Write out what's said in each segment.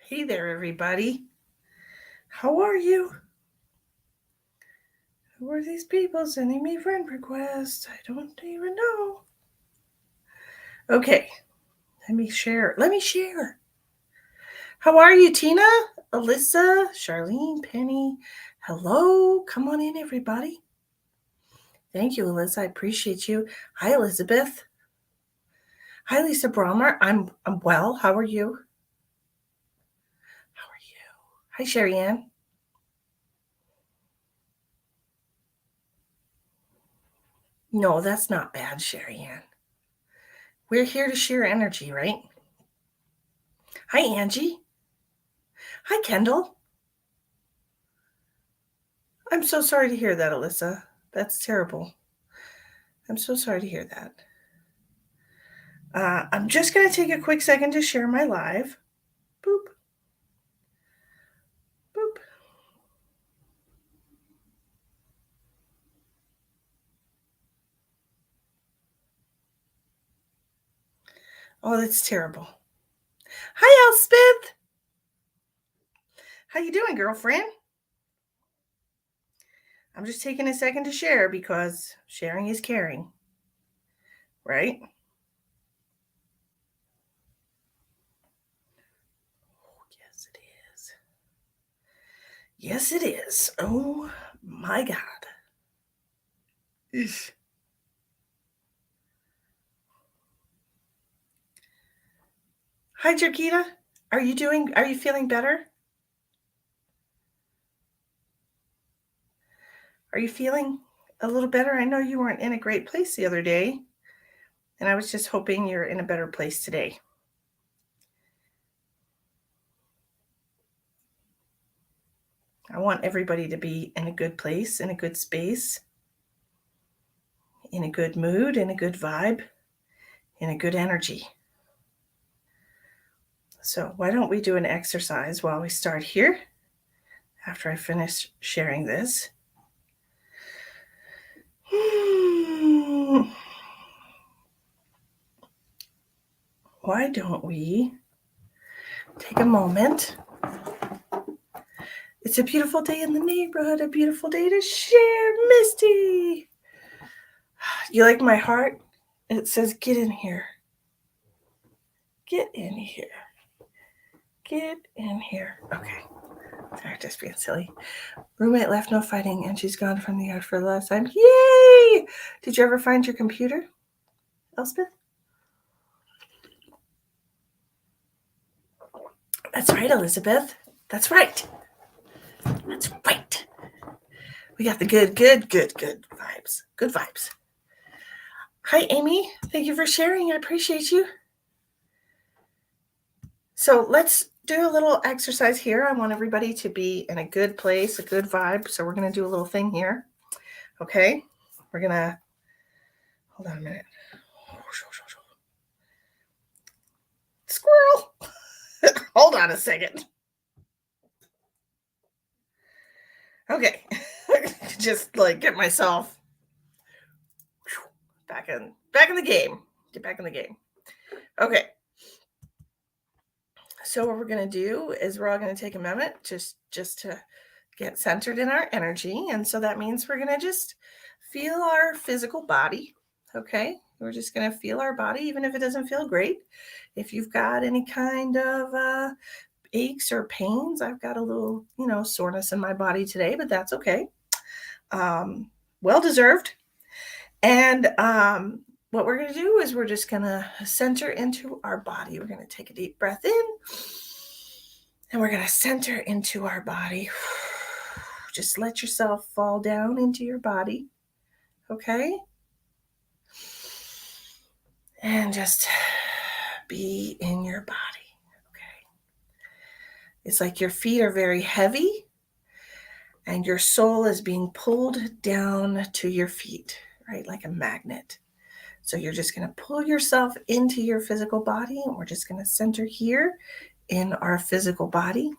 Hey there, everybody. How are you? Who are these people sending me friend requests? I don't even know. Okay, let me share. How are you, Tina, Alyssa, Charlene, Penny? Hello. Come on in, everybody. Thank you, Alyssa. I appreciate you. Hi, Elizabeth. Hi, Lisa Brommer. I'm well. How are you? Hi, Sherry Ann. No, that's not bad, Sherry Ann. We're here to share energy, right? Hi, Angie. Hi, Kendall. I'm so sorry to hear that, Alyssa. That's terrible. I'm so sorry to hear that. I'm just going to take a quick second to share my live. Boop. Boop. Oh, that's terrible. Hi, Elspeth. How you doing, girlfriend? I'm just taking a second to share because sharing is caring, right? Oh, yes, it is. Yes, it is. Oh, my God. Eesh. Hi, Jerkita. Are you feeling better? Are you feeling a little better? I know you weren't in a great place the other day, and I was just hoping you're in a better place today. I want everybody to be in a good place, in a good space, in a good mood, in a good vibe, in a good energy. So, why don't we do an exercise while we start here after I finish sharing this? Why don't we take a moment? It's a beautiful day in the neighborhood, a beautiful day to share. Misty, you like my heart? It says, get in here. Get in here. Get in here. Okay. Sorry, just being silly. Roommate left, no fighting, and she's gone from the yard for the last time. Yay! Did you ever find your computer, Elspeth? That's right, Elizabeth. That's right. That's right. We got the good vibes. Good vibes. Hi, Amy. Thank you for sharing. I appreciate you. So let's do a little exercise here. I want everybody to be in a good place, a good vibe. So we're going to do a little thing here. Okay. We're going to, hold on a minute. Squirrel. Hold on a second. Okay. Just like get myself back in the game. Get back in the game. Okay. So what we're going to do is we're all going to take a moment just to get centered in our energy. And so that means we're going to just feel our physical body. Okay. We're just going to feel our body, even if it doesn't feel great. If you've got any kind of aches or pains, I've got a little, soreness in my body today, but that's okay. Well deserved. And what we're going to do is we're just going to center into our body. We're going to take a deep breath in and we're going to center into our body. Just let yourself fall down into your body. Okay? And just be in your body. Okay? It's like your feet are very heavy and your soul is being pulled down to your feet, right? Like a magnet. So you're just going to pull yourself into your physical body, and we're just going to center here in our physical body.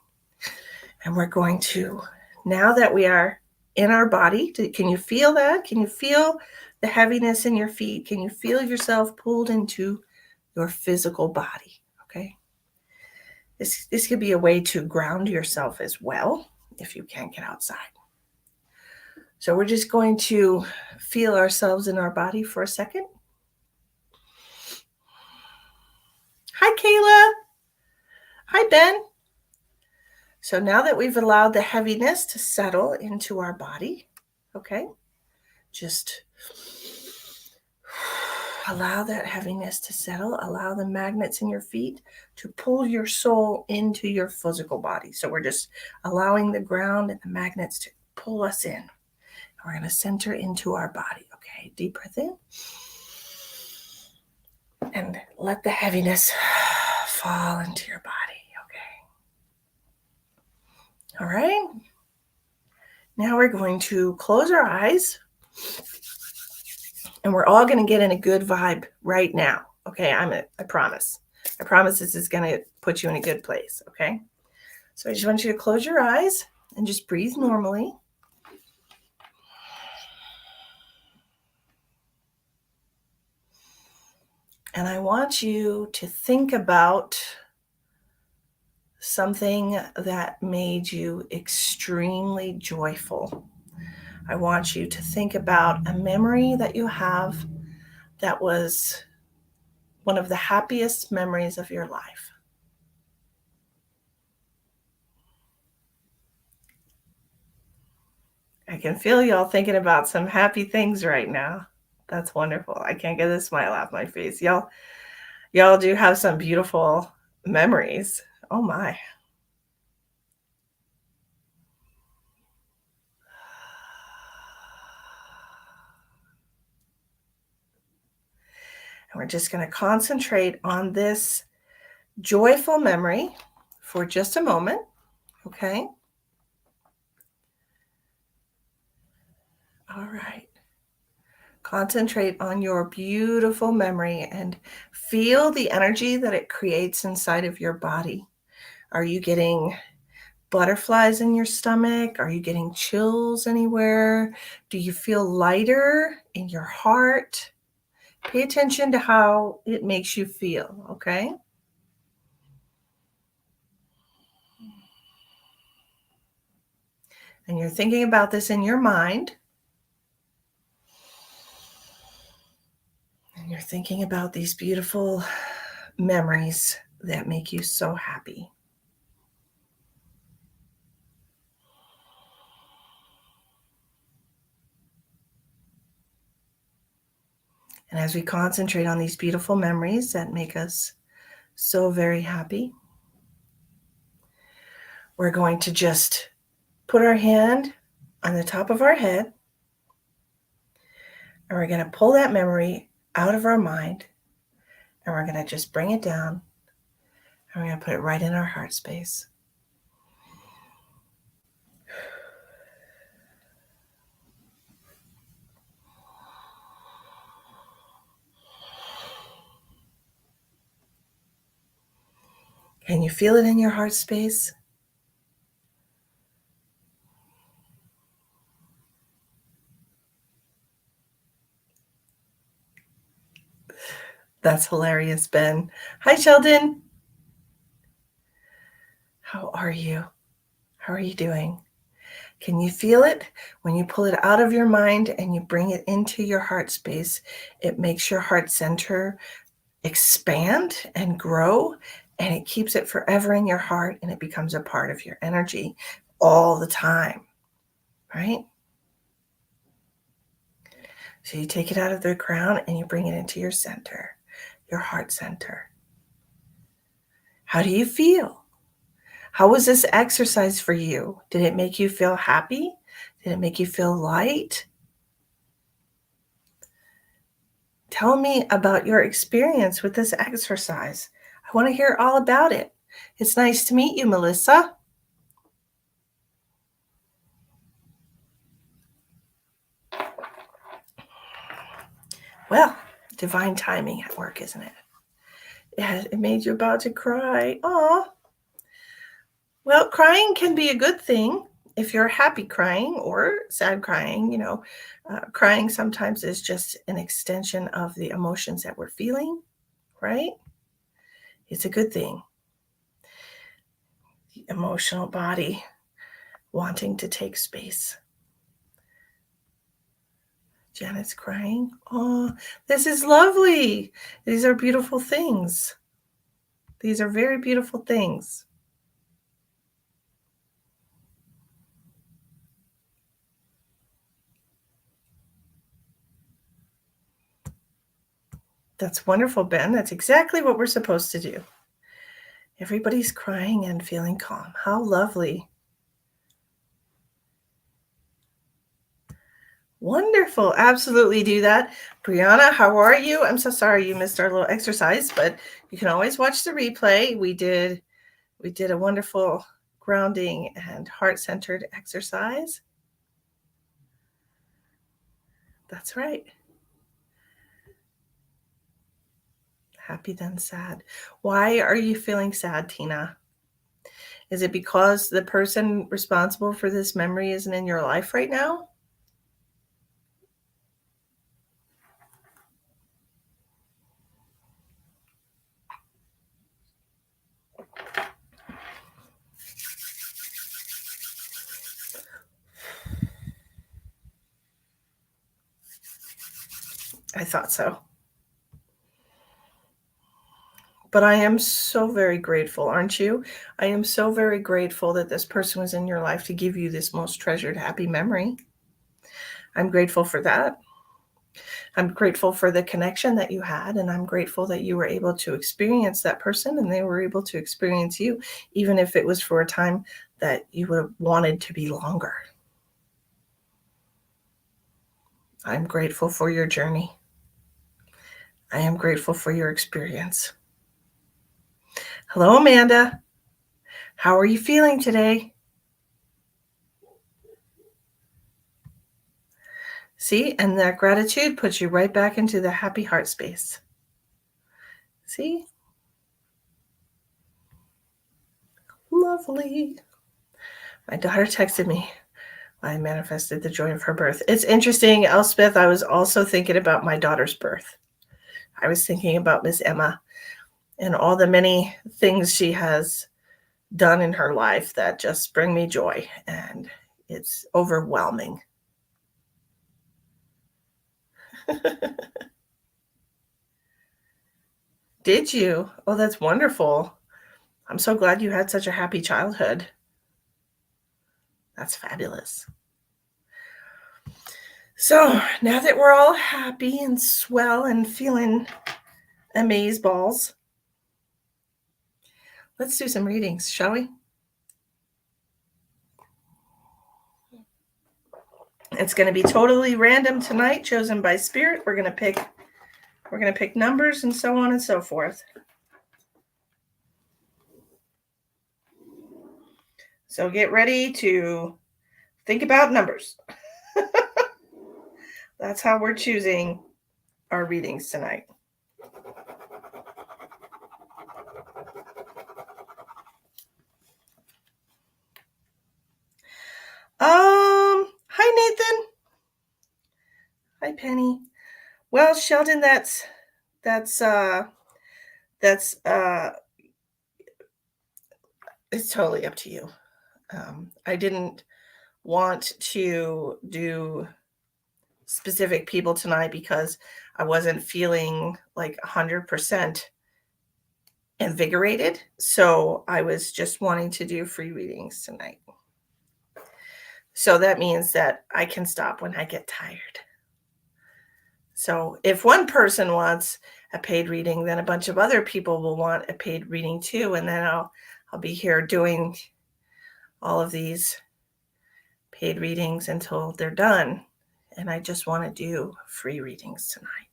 And we're going to, now that we are in our body, can you feel that? Can you feel the heaviness in your feet? Can you feel yourself pulled into your physical body? Okay. This could be a way to ground yourself as well if you can't get outside. So we're just going to feel ourselves in our body for a second. Hi, Kayla. Hi, Ben. So now that we've allowed the heaviness to settle into our body, okay, just allow that heaviness to settle. Allow the magnets in your feet to pull your soul into your physical body. So we're just allowing the ground and the magnets to pull us in. We're going to center into our body. Okay, deep breath in. And let the heaviness fall into your body. Okay. All right. Now we're going to close our eyes. And we're all going to get in a good vibe right now. Okay, I promise. I promise this is going to put you in a good place. Okay. So I just want you to close your eyes and just breathe normally. And I want you to think about something that made you extremely joyful. I want you to think about a memory that you have that was one of the happiest memories of your life. I can feel y'all thinking about some happy things right now. That's wonderful. I can't get a smile off my face. Y'all do have some beautiful memories. Oh my. And we're just going to concentrate on this joyful memory for just a moment. Okay. All right. Concentrate on your beautiful memory and feel the energy that it creates inside of your body. Are you getting butterflies in your stomach? Are you getting chills anywhere? Do you feel lighter in your heart? Pay attention to how it makes you feel, okay? And you're thinking about this in your mind. And you're thinking about these beautiful memories that make you so happy. And as we concentrate on these beautiful memories that make us so very happy, we're going to just put our hand on the top of our head, and we're going to pull that memory out of our mind, and we're going to just bring it down, and we're going to put it right in our heart space. Can you feel it in your heart space? That's hilarious, Ben. Hi, Sheldon. How are you? How are you doing? Can you feel it? When you pull it out of your mind and you bring it into your heart space, it makes your heart center expand and grow, and it keeps it forever in your heart, and it becomes a part of your energy all the time, right? So you take it out of the crown and you bring it into your center, your heart center. How do you feel? How was this exercise for you? Did it make you feel happy? Did it make you feel light? Tell me about your experience with this exercise. I want to hear all about it. It's nice to meet you, Melissa. Well, divine timing at work, isn't it? It made you about to cry. Aw. Well, crying can be a good thing if you're happy crying or sad crying. Crying sometimes is just an extension of the emotions that we're feeling, right? It's a good thing. emotional body wanting to take space. Janet's crying. Oh, this is lovely. These are beautiful things. These are very beautiful things. That's wonderful, Ben. That's exactly what we're supposed to do. Everybody's crying and feeling calm. How lovely. Wonderful. Absolutely do that. Brianna, how are you? I'm so sorry you missed our little exercise, but you can always watch the replay. We did a wonderful grounding and heart-centered exercise. That's right. Happy then sad. Why are you feeling sad, Tina? Is it because the person responsible for this memory isn't in your life right now? I thought so. But I am so very grateful, aren't you? I am so very grateful that this person was in your life to give you this most treasured, happy memory. I'm grateful for that. I'm grateful for the connection that you had, and I'm grateful that you were able to experience that person and they were able to experience you, even if it was for a time that you would have wanted to be longer. I'm grateful for your journey. I am grateful for your experience. Hello, Amanda. How are you feeling today? See, and that gratitude puts you right back into the happy heart space. See? Lovely. My daughter texted me. I manifested the joy of her birth. It's interesting, Elspeth. I was also thinking about my daughter's birth. I was thinking about Miss Emma and all the many things she has done in her life that just bring me joy, and it's overwhelming. Did you? Oh, that's wonderful. I'm so glad you had such a happy childhood. That's fabulous. So now that we're all happy and swell and feeling amaze balls, let's do some readings, shall we? It's going to be totally random tonight, chosen by spirit. We're going to pick numbers and so on and so forth. So get ready to think about numbers. That's how we're choosing our readings tonight. Hi Nathan. Hi Penny. Well, Sheldon, that's it's totally up to you. I didn't want to do specific people tonight because I wasn't feeling like 100% invigorated. So I was just wanting to do free readings tonight. So that means that I can stop when I get tired. So if one person wants a paid reading, then a bunch of other people will want a paid reading too. And then I'll be here doing all of these paid readings until they're done. And I just want to do free readings tonight.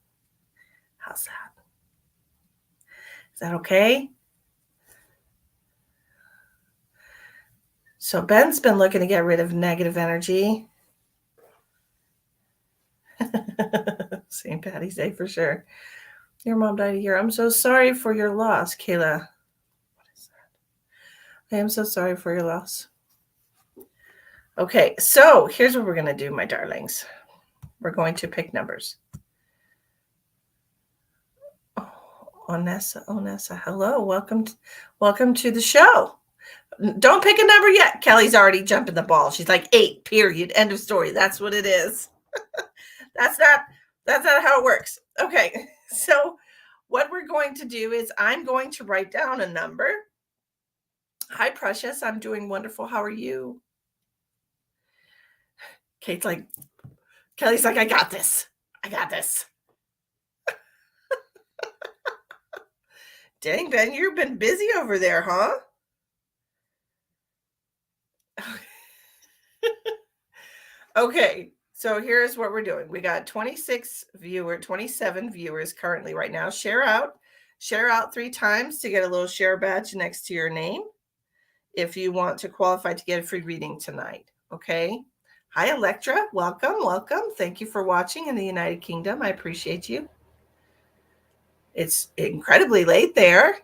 How's that? Is that okay? So Ben's been looking to get rid of negative energy. St. Patty's Day for sure. Your mom died a year. I'm so sorry for your loss, Kayla. What is that? I am so sorry for your loss. Okay, so here's what we're going to do, my darlings. We're going to pick numbers. Oh, Onessa, hello. Welcome to the show. Don't pick a number yet. Kelly's already jumping the ball. She's like 8, period. End of story. That's what it is. That's not how it works. Okay. So what we're going to do is I'm going to write down a number. Hi, Precious. I'm doing wonderful. How are you? Kelly's like, I got this. I got this. Dang, Ben, you've been busy over there, huh? Okay, so here's what we're doing. We got 27 viewers currently right now. Share out 3 times to get a little share badge next to your name if you want to qualify to get a free reading tonight. Okay. Hi, Electra. Welcome. Thank you for watching in the United Kingdom. I appreciate you. It's incredibly late there.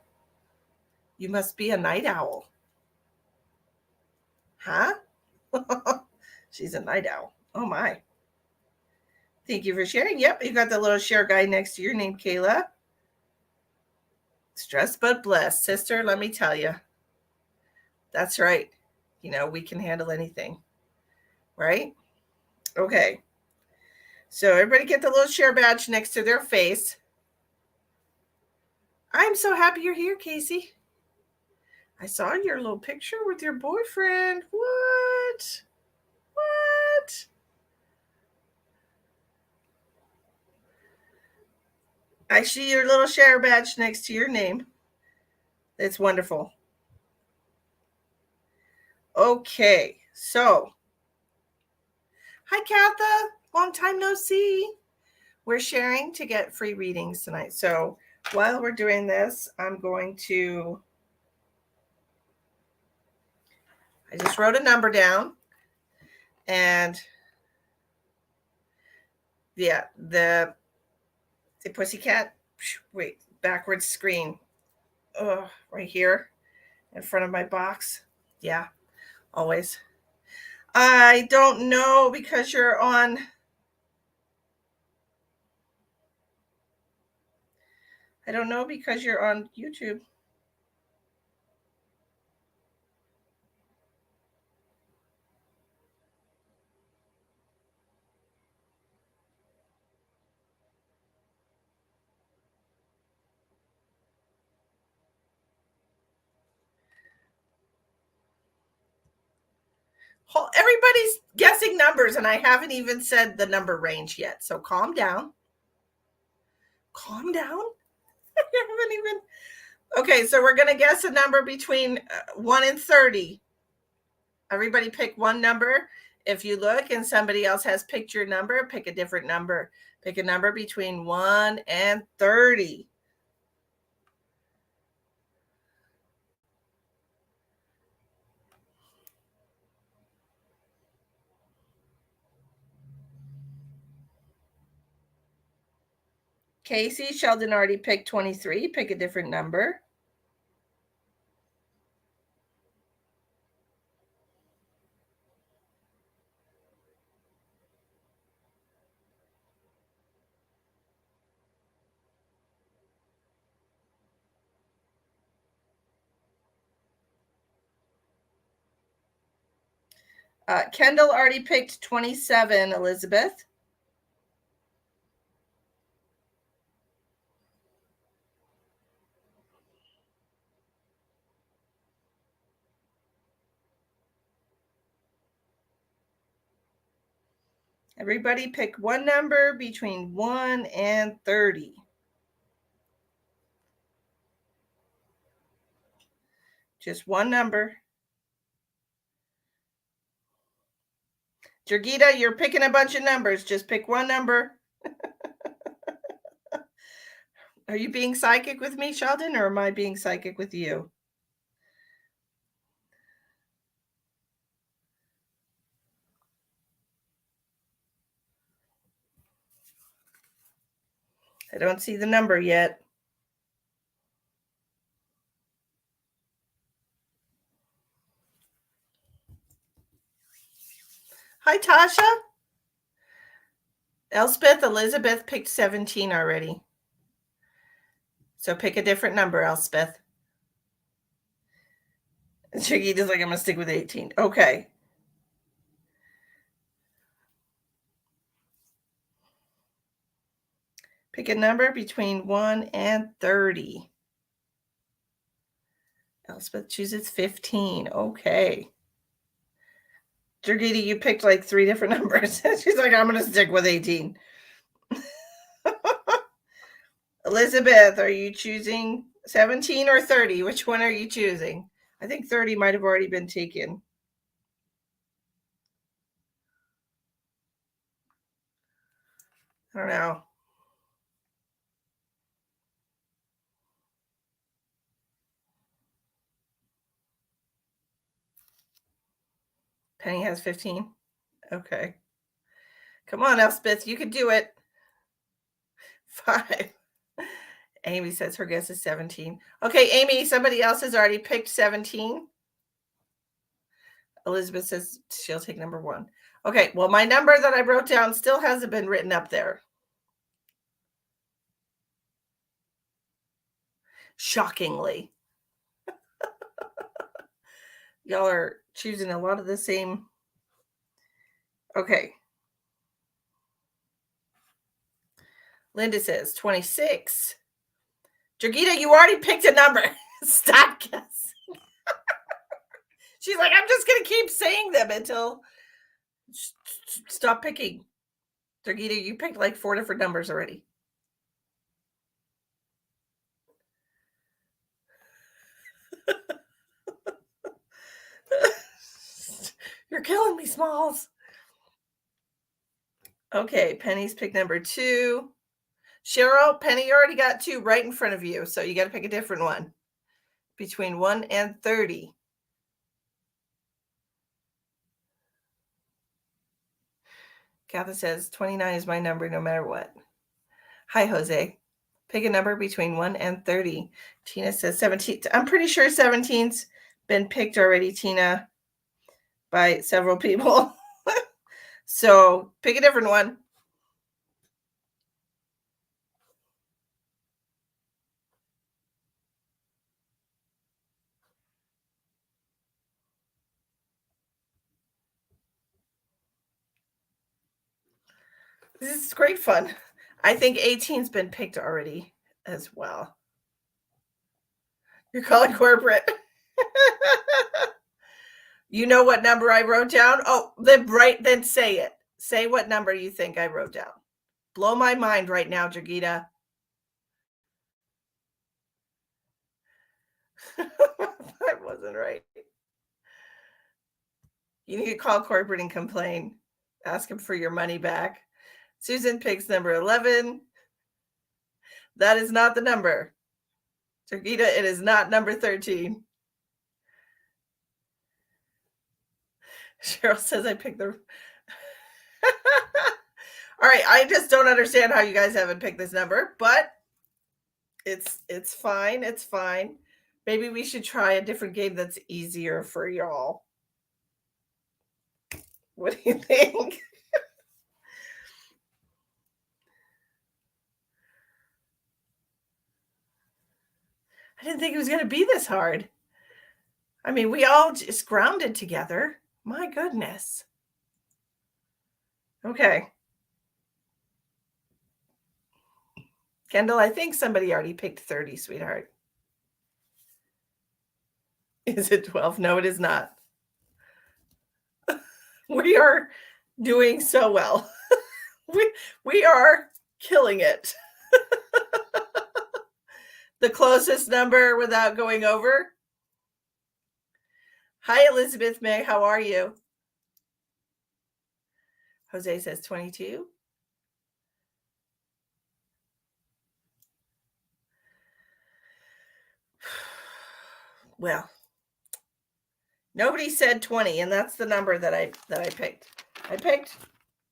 You must be a night owl. Huh? She's a night owl. Oh my. Thank you for sharing. Yep, you got the little share guy next to your name, Kayla. Stressed but blessed. Sister, let me tell you. That's right. We can handle anything. Right? Okay. So everybody get the little share badge next to their face. I'm so happy you're here, Casey. I saw your little picture with your boyfriend. What? I see your little share badge next to your name. It's wonderful. Okay, so hi, Katha. Long time no see. We're sharing to get free readings tonight. So while we're doing this, I just wrote a number down, and yeah, the pussycat. Wait, backwards screen. Oh, right here in front of my box. Yeah, always. I don't know because you're on. I don't know because you're on YouTube. Everybody's guessing numbers, and I haven't even said the number range yet. So calm down. Calm down. I haven't even. Okay, so we're going to guess a number between 1 and 30. Everybody pick one number. If you look and somebody else has picked your number, pick a different number. Pick a number between 1 and 30. Casey, Sheldon already picked 23. Pick a different number. Kendall already picked 27, Elizabeth. Everybody pick one number between 1 and 30. Just one number. Jurgita, you're picking a bunch of numbers. Just pick one number. Are you being psychic with me, Sheldon, or am I being psychic with you? I don't see the number yet. Hi, Tasha. Elspeth, Elizabeth picked 17 already. So pick a different number, Elspeth. Chiquita's like, I'm going to stick with 18. Okay. Pick a number between 1 and 30. Elspeth chooses 15. Okay. Jurgita, you picked like 3 different numbers. She's like, I'm going to stick with 18. Elizabeth, are you choosing 17 or 30? Which one are you choosing? I think 30 might have already been taken. I don't know. Penny has 15. Okay. Come on, Elspeth. You can do it. 5. Amy says her guess is 17. Okay, Amy, somebody else has already picked 17. Elizabeth says she'll take number 1. Okay, well, my number that I wrote down still hasn't been written up there. Shockingly. Y'all are choosing a lot of the same. Okay. Linda says 26. Jurgita, you already picked a number. Stop guessing. She's like, I'm just going to keep saying them until stop picking. Jurgita, you picked like 4 different numbers already. You're killing me, Smalls. Okay, Penny's picked number 2. Cheryl, Penny, you already got 2 right in front of you, so you got to pick a different one. Between 1 and 30. Kathy says 29 is my number no matter what. Hi, Jose. Pick a number between 1 and 30. Tina says 17. I'm pretty sure 17's been picked already, Tina, by several people. So pick a different one. This is great fun. I think 18's been picked already as well. You're calling corporate. You know what number I wrote down? Oh, then say it. Say what number you think I wrote down. Blow my mind right now, Jurgita. That wasn't right. You need to call corporate and complain. Ask them for your money back. Susan picks number 11. That is not the number. Jurgita, it is not number 13. Cheryl says I picked the... All right, I just don't understand how you guys haven't picked this number, but it's fine. It's fine. Maybe we should try a different game that's easier for y'all. What do you think? I didn't think it was going to be this hard. I mean, we all just grounded together. My goodness. Okay. Kendall, I think somebody already picked 30, sweetheart. Is it 12? No, it is not. We are doing so well. We are killing it. The closest number without going over. Hi, Elizabeth May. How are you? Jose says 22. Well, nobody said 20, and that's the number that I picked. I picked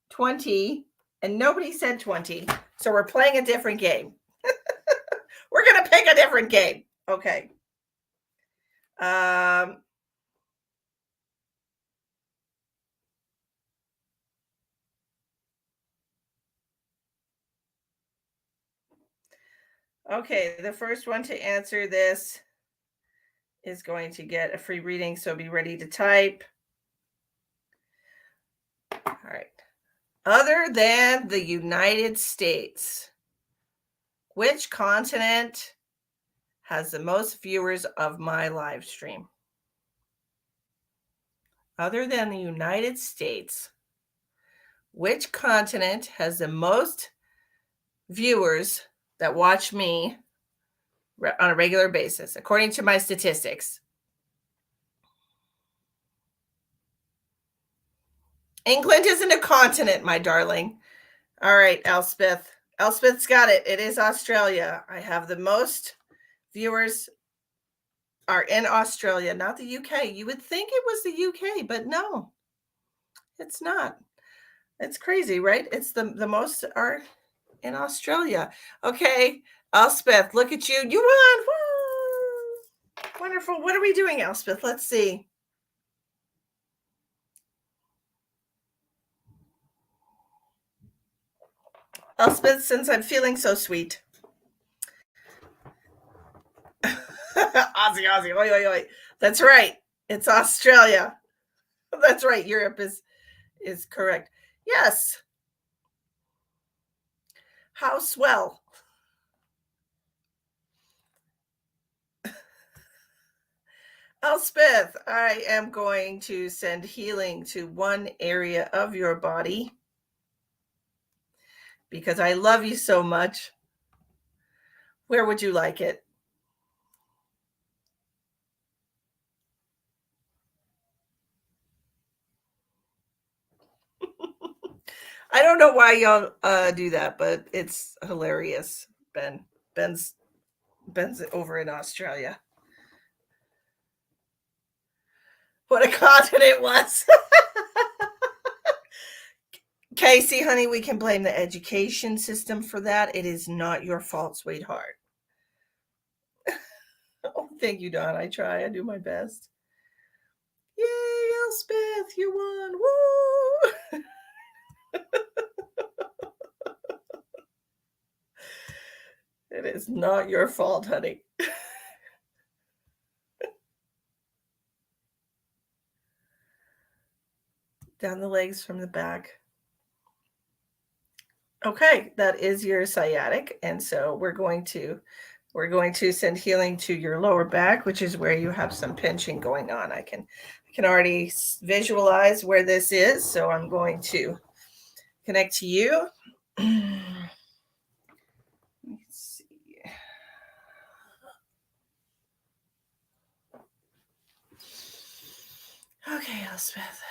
20, and nobody said 20. So we're playing a different game. We're going to pick a different game. Okay. Okay, the first one to answer this is going to get a free reading, so be ready to type. All right. Other than the United States, which continent has the most viewers of my live stream? Other than the United States, which continent has the most viewers that watch me on a regular basis, according to my statistics? England isn't a continent, my darling. All right, Elspeth. Elspeth's got it. It is Australia. I have the most viewers are in Australia, not the UK. You would think it was the UK, but no, it's not. It's crazy, right? It's the most are in Australia. Okay, Elspeth, look at you. You won. Woo! Wonderful. What are we doing, Elspeth? Let's see. Elspeth, since I'm feeling so sweet. Aussie, oi, oi, oi. That's right. It's Australia. That's right. Europe is correct. Yes. How swell. Elspeth, I am going to send healing to one area of your body because I love you so much. Where would you like it? I don't know why y'all do that, but it's hilarious. Ben's over in Australia. What a continent it was. Casey, honey, we can blame the education system for that. It is not your fault, sweetheart. Oh, thank you, Don. I try. I do my best. Yay, Elspeth, you won. Woo! It is not your fault, honey. Down the legs from the back. Okay, that is your sciatic, and so we're going to send healing to your lower back, which is where you have some pinching going on. I can already visualize where this is, so I'm going to connect to you. Let's see. Okay, Elspeth.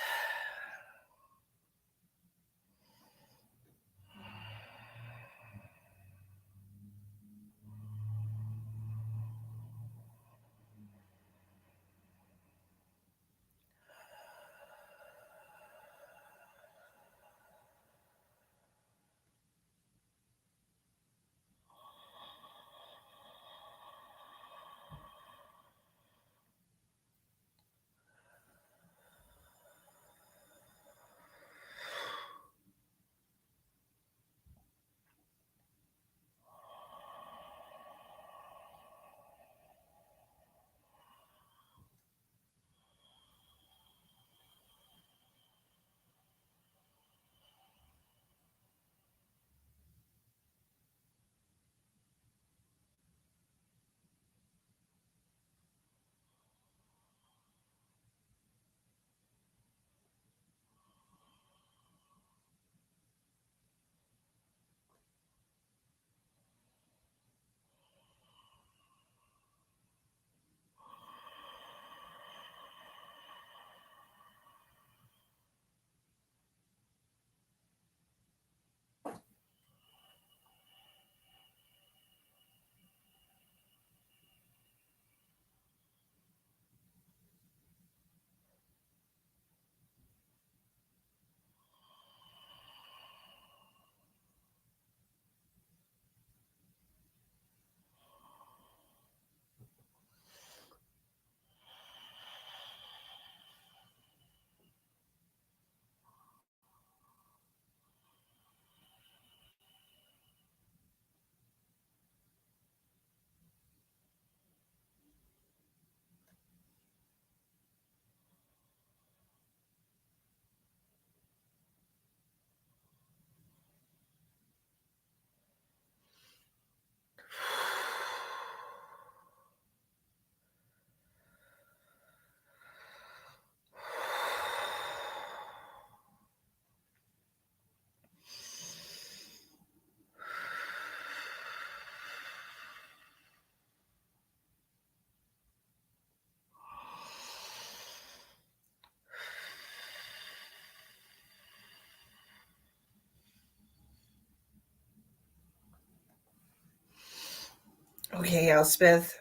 Okay, Elspeth,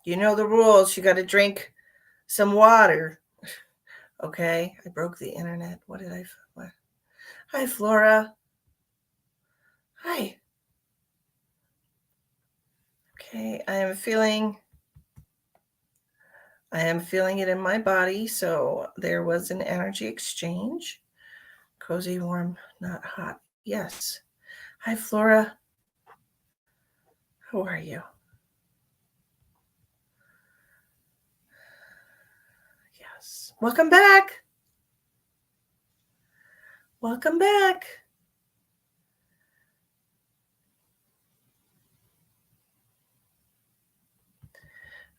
you know the rules. You got to drink some water. Okay, I broke the internet. What? Hi, Flora. Hi. Okay, I am feeling it in my body. So there was an energy exchange. Cozy, warm, not hot. Yes. Hi, Flora. How are you? Yes. Welcome back. Welcome back.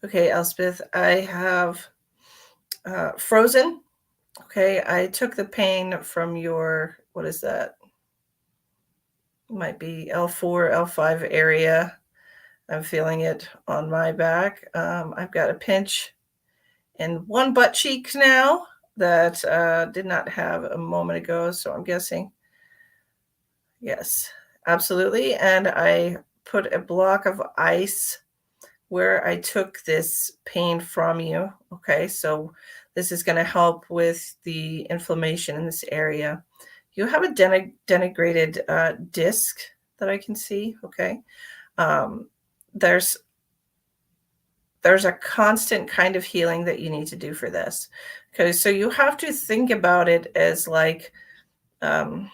Okay, Elspeth, I have frozen. Okay, I took the pain from your, what is that? Might be L4, L5 area. I'm feeling it on my back. I've got a pinch in one butt cheek now that did not have a moment ago. So I'm guessing, yes, absolutely. And I put a block of ice where I took this pain from you. Okay, so this is going to help with the inflammation in this area. You have a denigrated disc that I can see. Okay, um, there's a constant kind of healing that you need to do for this. Okay, so you have to think about it as like, think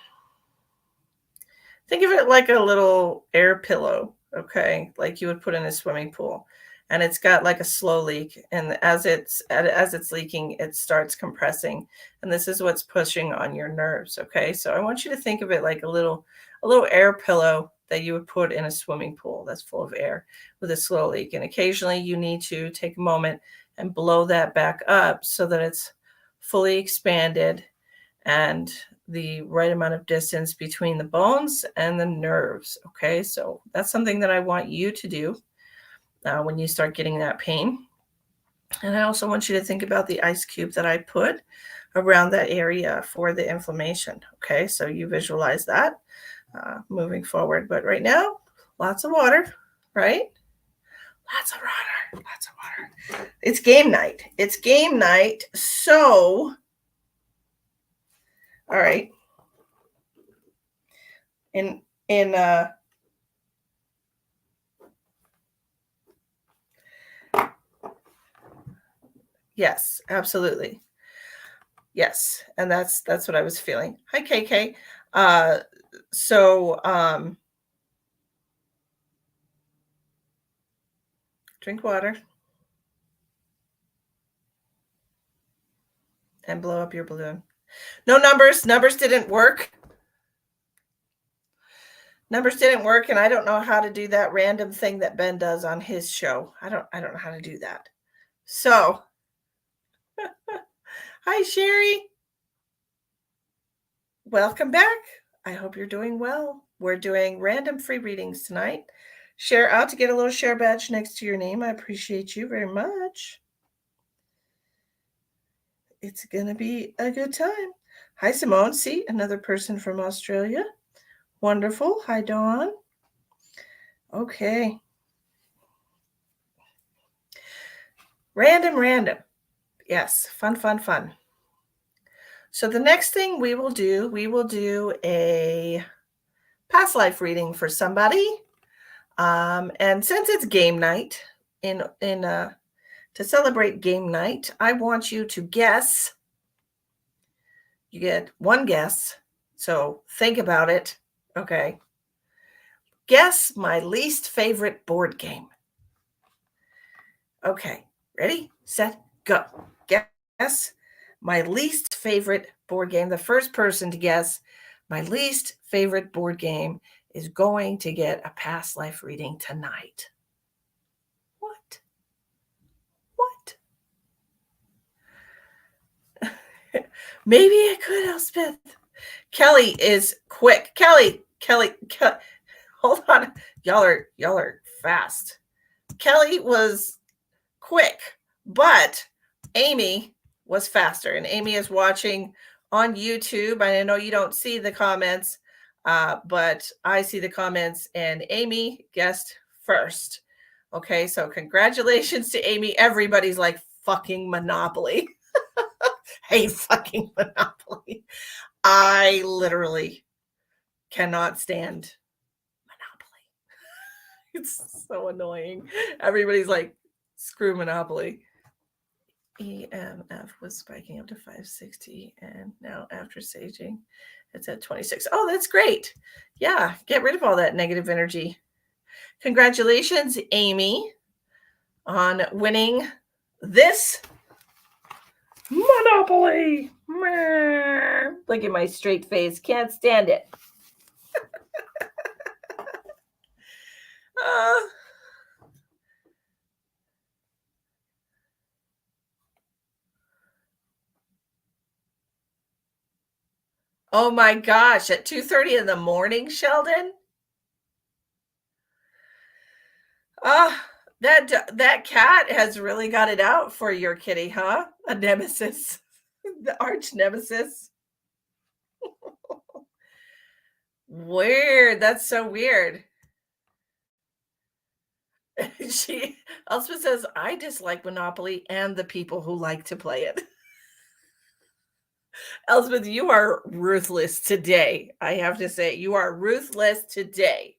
of it like a little air pillow, okay, like you would put in a swimming pool, and it's got like a slow leak, and as it's leaking, it starts compressing, and this is what's pushing on your nerves. Okay, so I want you to think of it like a little air pillow that you would put in a swimming pool that's full of air with a slow leak, and occasionally you need to take a moment and blow that back up so that it's fully expanded and the right amount of distance between the bones and the nerves. Okay, so that's something that I want you to do when you start getting that pain. And I also want you to think about the ice cube that I put around that area for the inflammation. Okay, so you visualize that moving forward. But right now, lots of water, right? Lots of water, lots of water. It's game night. It's game night. So, all right. In yes, absolutely. Yes, and that's what I was feeling. Hi, KK. Uh, so drink water and blow up your balloon. No numbers. Numbers didn't work. Numbers didn't work, and I don't know how to do that random thing that Ben does on his show. I don't know how to do that. So, hi Sherry. Welcome back. I hope you're doing well. We're doing random free readings tonight. Share out to get a little share badge next to your name. I appreciate you very much. It's going to be a good time. Hi, Simone. See, another person from Australia. Wonderful. Hi, Dawn. Okay. Random. Yes, fun. So the next thing we will do a past life reading for somebody. And since it's game night, to celebrate game night, I want you to guess. You get one guess. So think about it. Okay. Guess my least favorite board game. Okay. Ready, set, go. Guess my least favorite board game. The first person to guess my least favorite board game is going to get a past life reading tonight. What? Maybe I could, Elspeth. Kelly is quick. Kelly, hold on. Y'all are fast. Kelly was quick, but Amy was faster. And Amy is watching on YouTube. And I know you don't see the comments, but I see the comments. And Amy guessed first. Okay, so congratulations to Amy. Everybody's like, fucking Monopoly. Hey, fucking Monopoly. I literally cannot stand Monopoly. It's so annoying. Everybody's like, screw Monopoly. EMF was spiking up to 560, and now after saging, it's at 26. Oh, that's great. Yeah, get rid of all that negative energy. Congratulations, Amy, on winning this Monopoly. Look at my straight face. Can't stand it. Oh my gosh, at 2:30 in the morning, Sheldon? That cat has really got it out for your kitty, huh? A nemesis. The arch nemesis. Weird. That's so weird. Elspeth says, I dislike Monopoly and the people who like to play it. Elspeth, you are ruthless today. I have to say, you are ruthless today.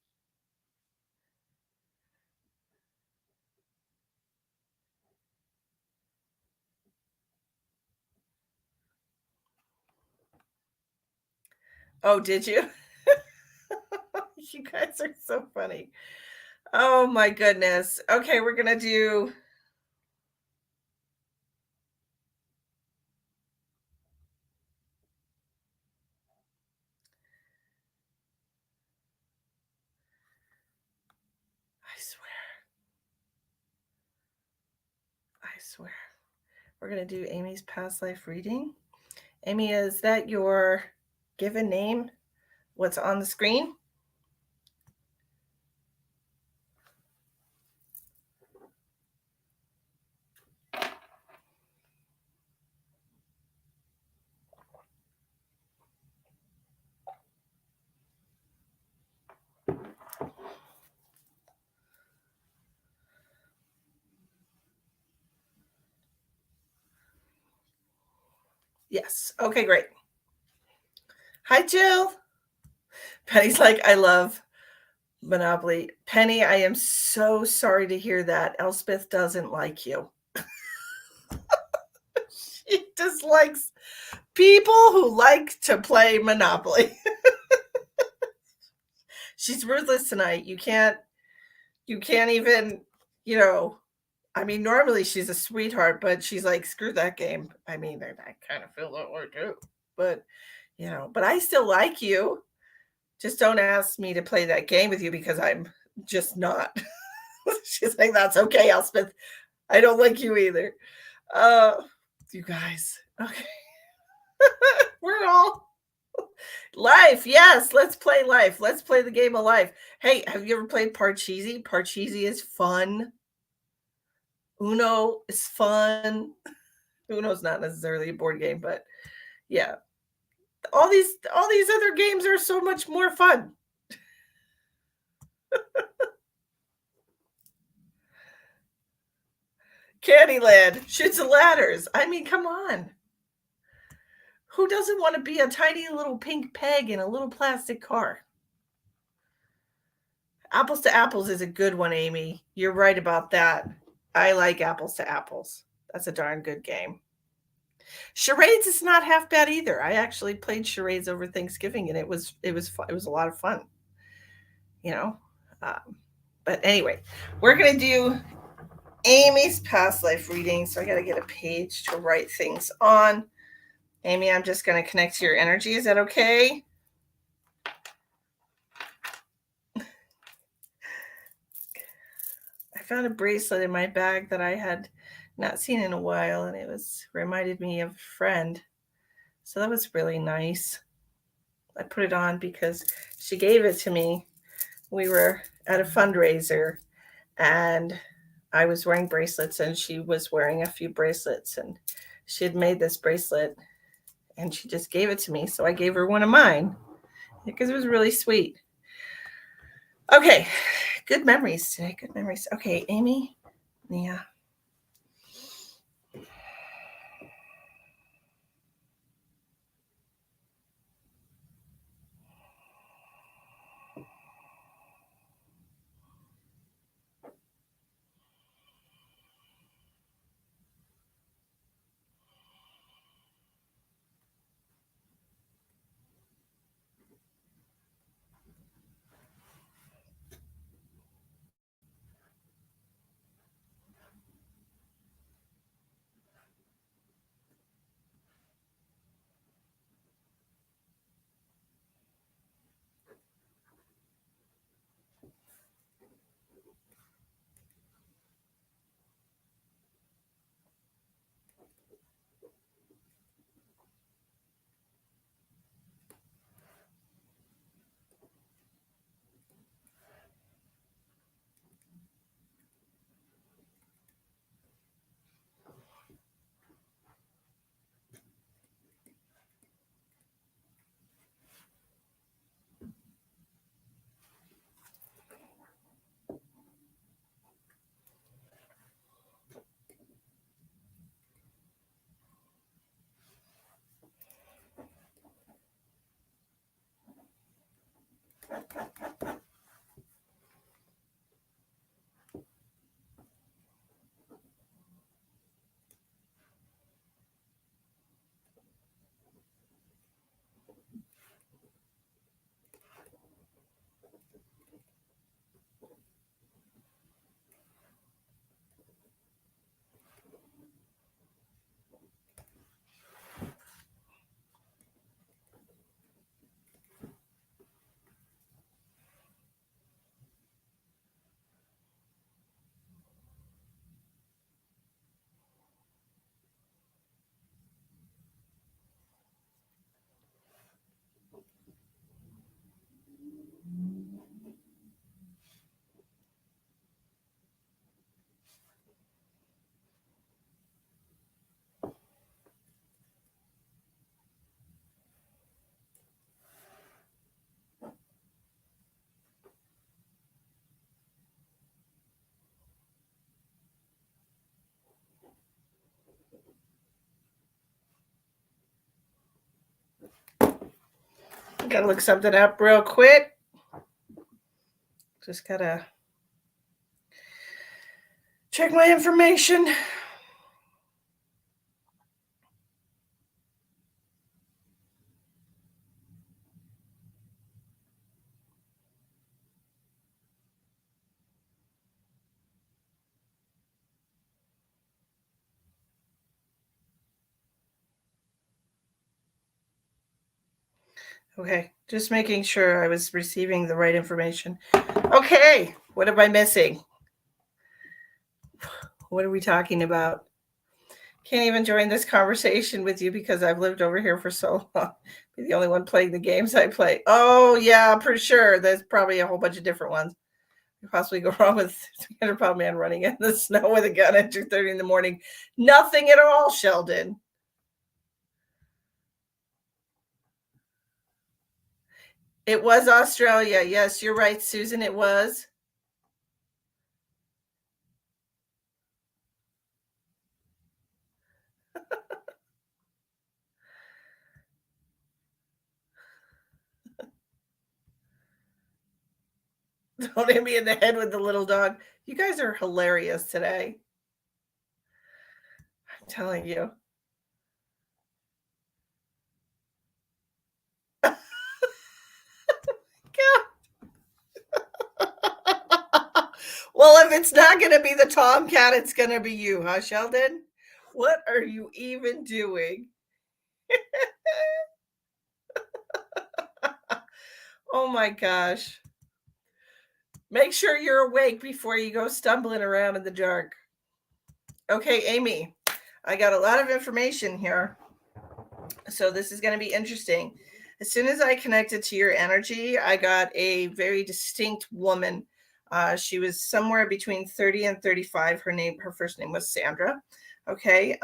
Oh, did you? You guys are so funny. Oh my goodness. Okay, we're going to do I swear. We're going to do Amy's past life reading. Amy, is that your given name? What's on the screen? Yes. Okay, great. Hi, Jill. Penny's like, I love Monopoly. Penny, I am so sorry to hear that. Elspeth doesn't like you. She dislikes people who like to play Monopoly. She's ruthless tonight. You can't even, I mean, normally she's a sweetheart, but she's like, screw that game. I mean, I kind of feel that way too. But, but I still like you. Just don't ask me to play that game with you because I'm just not. She's like, that's okay, Elspeth. I don't like you either. You guys. Okay. We're all life. Yes, let's play life. Let's play the game of life. Hey, have you ever played Parcheesi? Parcheesi is fun. Uno is fun. Uno's not necessarily a board game, but yeah. All these other games are so much more fun. Candyland, Chutes and Ladders. I mean, come on. Who doesn't want to be a tiny little pink peg in a little plastic car? Apples to Apples is a good one, Amy. You're right about that. I like Apples to Apples. That's a darn good game. Charades is not half bad either. I actually played charades over Thanksgiving, and it was fun. It was a lot of fun. But anyway, we're gonna do Amy's past life reading. So I got to get a page to write things on. Amy, I'm just going to connect to your energy. Is that okay? I found a bracelet in my bag that I had not seen in a while, and it reminded me of a friend. So that was really nice. I put it on because she gave it to me. We were at a fundraiser, and I was wearing bracelets, and she was wearing a few bracelets, and she had made this bracelet, and she just gave it to me. So I gave her one of mine because it was really sweet. Okay, Good memories today. Good memories. Okay, Amy. Yeah. Gotta look something up real quick. Just gotta check my information. Okay, just making sure I was receiving the right information. Okay, what am I missing? What are we talking about? Can't even join this conversation with you because I've lived over here for so long. Be the only one playing the games I play. Oh, yeah, for sure. There's probably a whole bunch of different ones. You possibly go wrong with 300-pound man running in the snow with a gun at 2:30 in the morning. Nothing at all, Sheldon. It was Australia. Yes, you're right, Susan. It was. Don't hit me in the head with the little dog. You guys are hilarious today. I'm telling you. Well, if it's not going to be the Tomcat, it's going to be you, huh, Sheldon? What are you even doing? Oh my gosh. Make sure you're awake before you go stumbling around in the dark. Okay, Amy, I got a lot of information here. So this is going to be interesting. As soon as I connected to your energy, I got a very distinct woman. She was somewhere between 30 and 35. Her first name was Sandra. Okay.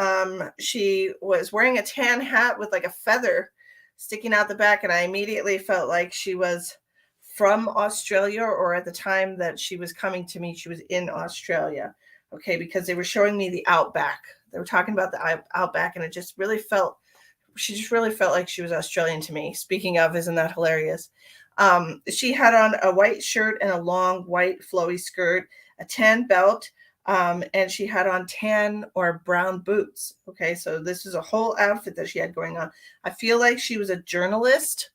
She was wearing a tan hat with like a feather sticking out the back, and I immediately felt like she was from Australia, or at the time that she was coming to me, she was in Australia. Okay, because they were showing me the outback. They were talking about the outback, and it just really felt, she just really felt like she was Australian to me. Speaking of, isn't that hilarious? She had on a white shirt and a long white flowy skirt, a tan belt, and she had on tan or brown boots. Okay, so this is a whole outfit that she had going on. I feel like she was a journalist,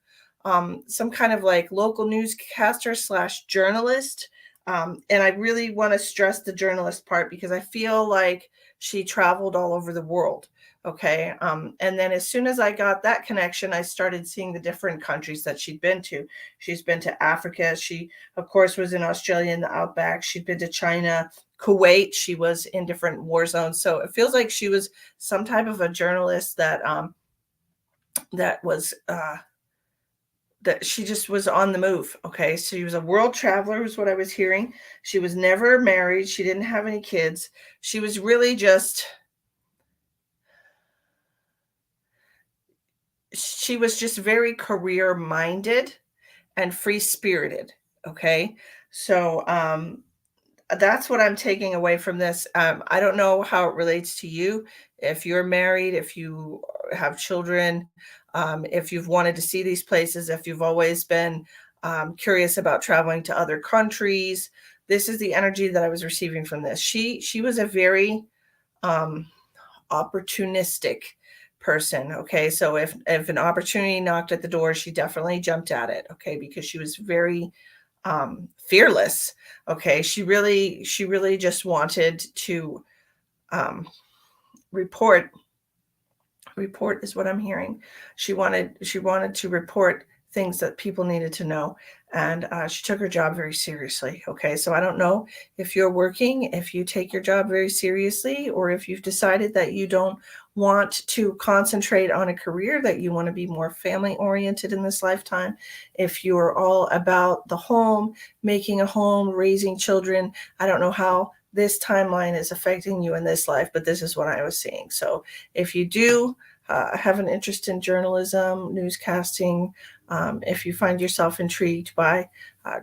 some kind of like local newscaster slash journalist. And I really want to stress the journalist part because I feel like she traveled all over the world. Okay. And then as soon as I got that connection, I started seeing the different countries that she'd been to. She's been to Africa. She, of course, was in Australia in the outback. She'd been to China, Kuwait. She was in different war zones. So it feels like she was some type of a journalist that was that she just was on the move. Okay. So she was a world traveler, is what I was hearing. She was never married. She didn't have any kids. She was really just, she was just very career minded and free spirited. Okay. So, that's what I'm taking away from this. I don't know how it relates to you. If you're married, if you have children, if you've wanted to see these places, if you've always been curious about traveling to other countries, this is the energy that I was receiving from this. She was a very um, opportunistic person. Okay, so if an opportunity knocked at the door, she definitely jumped at it. Okay, because she was very fearless. Okay, she really just wanted to um, report. Report is what I'm hearing. She wanted to report things that people needed to know, and she took her job very seriously. Okay, so I don't know if you're working, if you take your job very seriously, or if you've decided that you don't want to concentrate on a career, that you want to be more family oriented in this lifetime. If you're all about the home, making a home, raising children, I don't know how this timeline is affecting you in this life, but this is what I was seeing. So if you do have an interest in journalism, newscasting, if you find yourself intrigued by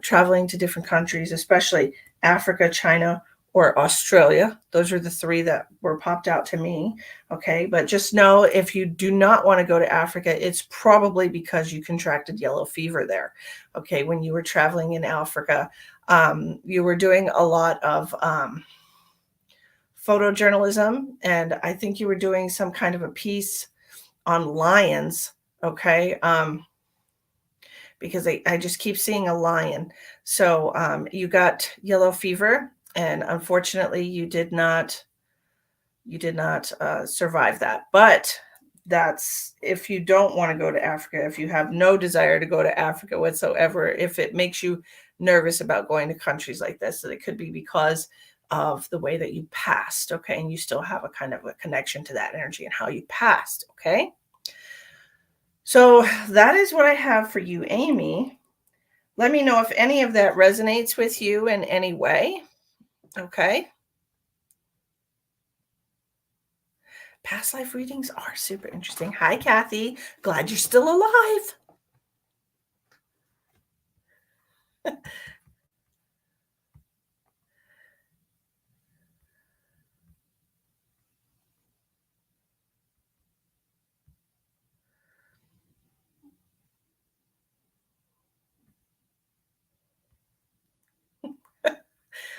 traveling to different countries, especially Africa, China, or Australia, those are the three that were popped out to me. Okay, but just know if you do not want to go to Africa, it's probably because you contracted yellow fever there. Okay, when you were traveling in Africa, you were doing a lot of photojournalism, and I think you were doing some kind of a piece on lions. Okay, because I just keep seeing a lion. So you got yellow fever, and unfortunately you did not survive that. But that's if you don't want to go to Africa, if you have no desire to go to Africa whatsoever, if it makes you nervous about going to countries like this, that it could be because of the way that you passed. Okay, and you still have a kind of a connection to that energy and how you passed. Okay. So that is what I have for you, Amy. Let me know if any of that resonates with you in any way. Okay. Past life readings are super interesting. Hi, Kathy. Glad you're still alive.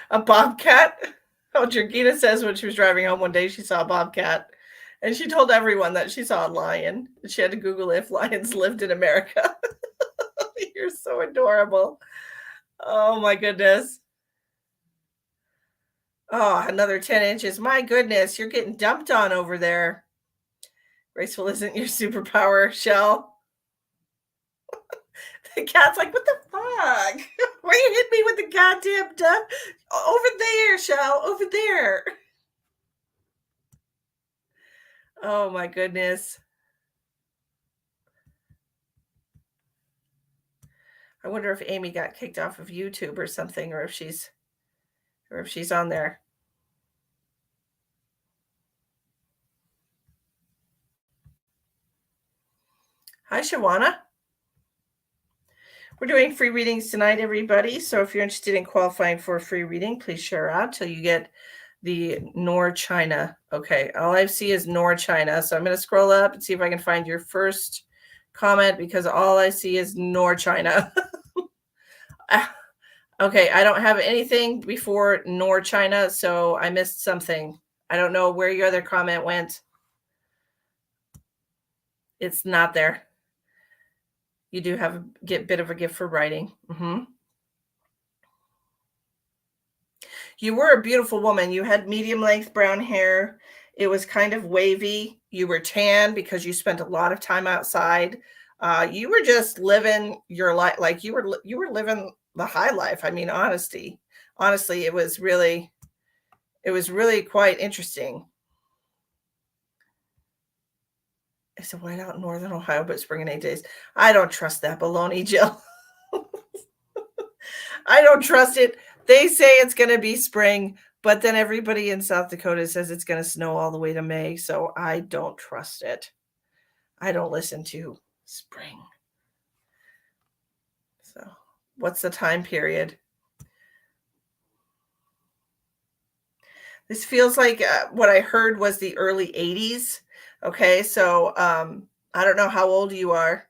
A bobcat. Oh, Georgina says when she was driving home one day, she saw a bobcat. And she told everyone that she saw a lion. She had to Google if lions lived in America. You're so adorable. Oh, my goodness. Oh, another 10 inches. My goodness, you're getting dumped on over there. Graceful isn't your superpower, Shell. The cat's like, what the fuck? Why you hit me with the goddamn duck? Over there, Shell, over there. Oh my goodness. I wonder if Amy got kicked off of YouTube or something, or if she's on there. Hi, Shawana. We're doing free readings tonight, everybody. So if you're interested in qualifying for a free reading, please share out till you get the Nor China. Okay, all I see is Nor China. So I'm going to scroll up and see if I can find your first comment because all I see is Nor China. Okay, I don't have anything before Nor China, so I missed something. I don't know where your other comment went. It's not there. You do have a bit of a gift for writing. You were a beautiful woman. You had medium length brown hair. It was kind of wavy. You were tan because you spent a lot of time outside. You were just living your life, like you were living the high life. I mean, honestly, it was really quite interesting. It's a whiteout in northern Ohio, but spring in 8 days. I don't trust that baloney, Jill. I don't trust it. They say it's going to be spring, but then everybody in South Dakota says it's going to snow all the way to May. So I don't trust it. I don't listen to spring. So what's the time period? This feels like what I heard was the early 80s. Okay, so I don't know how old you are.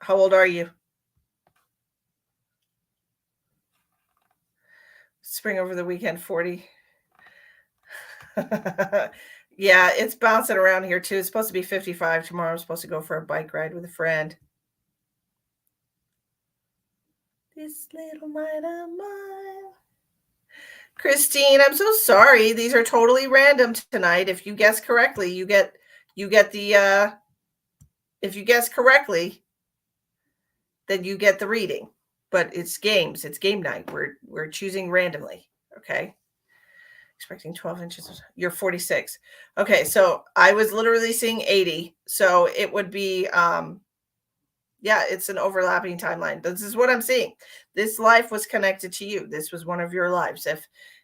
How old are you? Spring over the weekend, 40. Yeah, it's bouncing around here too. It's supposed to be 55 tomorrow. I'm supposed to go for a bike ride with a friend. This little light of mine. Christine, I'm so sorry. These are totally random tonight. If you guess correctly, you get the if you guess correctly, then you get the reading. But it's games. It's game night. We're choosing randomly. Okay. Expecting 12 inches. You're 46. Okay, so I was literally seeing 80. So it would be yeah, it's an overlapping timeline. This is what I'm seeing. This life was connected to you. This was one of your lives.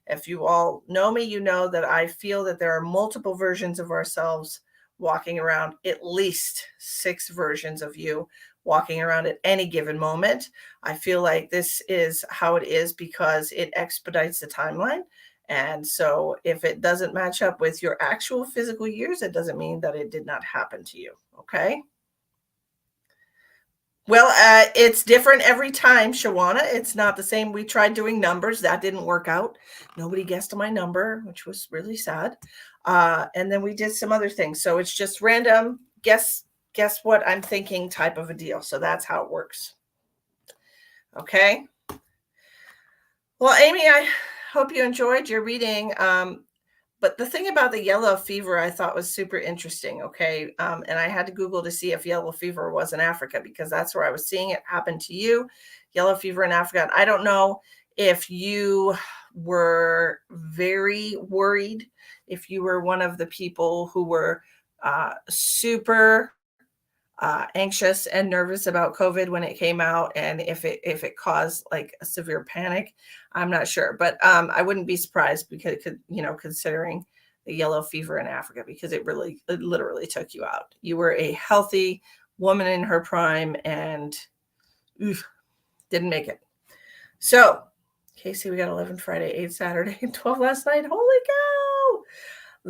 If you all know me, you know that I feel that there are multiple versions of ourselves walking around, at least 6 versions of you walking around at any given moment. I feel like this is how it is because it expedites the timeline. And so if it doesn't match up with your actual physical years, it doesn't mean that it did not happen to you. Okay. Well, it's different every time, Shawana. It's not the same. We tried doing numbers. That didn't work out. Nobody guessed my number, which was really sad. And then we did some other things. So it's just random. Guess what I'm thinking type of a deal. So that's how it works. Okay. Well, Amy, I hope you enjoyed your reading. But the thing about the yellow fever I thought was super interesting. Okay. And I had to Google to see if yellow fever was in Africa because that's where I was seeing it happen to you. Yellow fever in Africa. And I don't know if you were very worried, if you were one of the people who were super anxious and nervous about COVID when it came out, and if it caused like a severe panic. I'm not sure, but I wouldn't be surprised because it could, considering the yellow fever in Africa, because it literally took you out. You were a healthy woman in her prime and didn't make it. So Casey, we got 11 Friday, 8 Saturday, and 12 last night. Holy cow,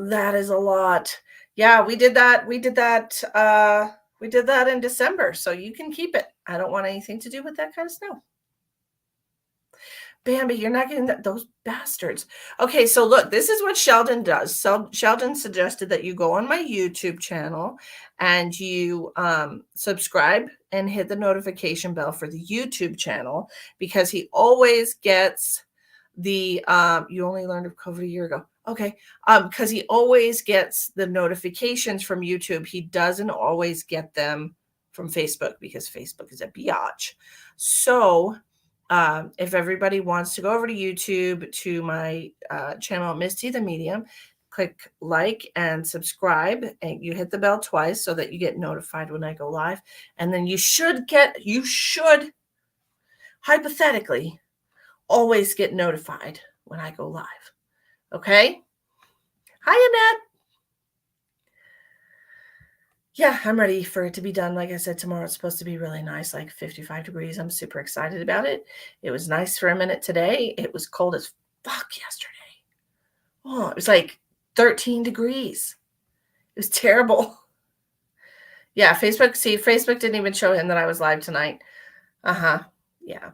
that is a lot. Yeah, we did that. We did that in December, so you can keep it. I don't want anything to do with that kind of snow. Bambi, you're not getting those bastards. Okay, so look, this is what Sheldon does. So Sheldon suggested that you go on my YouTube channel and you subscribe and hit the notification bell for the YouTube channel because he always gets the you only learned of COVID a year ago. Okay. Because he always gets the notifications from YouTube. He doesn't always get them from Facebook because Facebook is a biatch. So if everybody wants to go over to YouTube to my channel, Misty the Medium, click like and subscribe, and you hit the bell twice so that you get notified when I go live. And then you should hypothetically always get notified when I go live. Okay. Hi, Annette. yeah, I'm ready for it to be done. Like I said, tomorrow it's supposed to be really nice, like 55 degrees. I'm super excited about it. It was nice for a minute today. It was cold as fuck yesterday. Oh, it was like 13 degrees. It was terrible. Yeah, Facebook. See, Facebook didn't even show him that I was live tonight. Uh-huh. Yeah.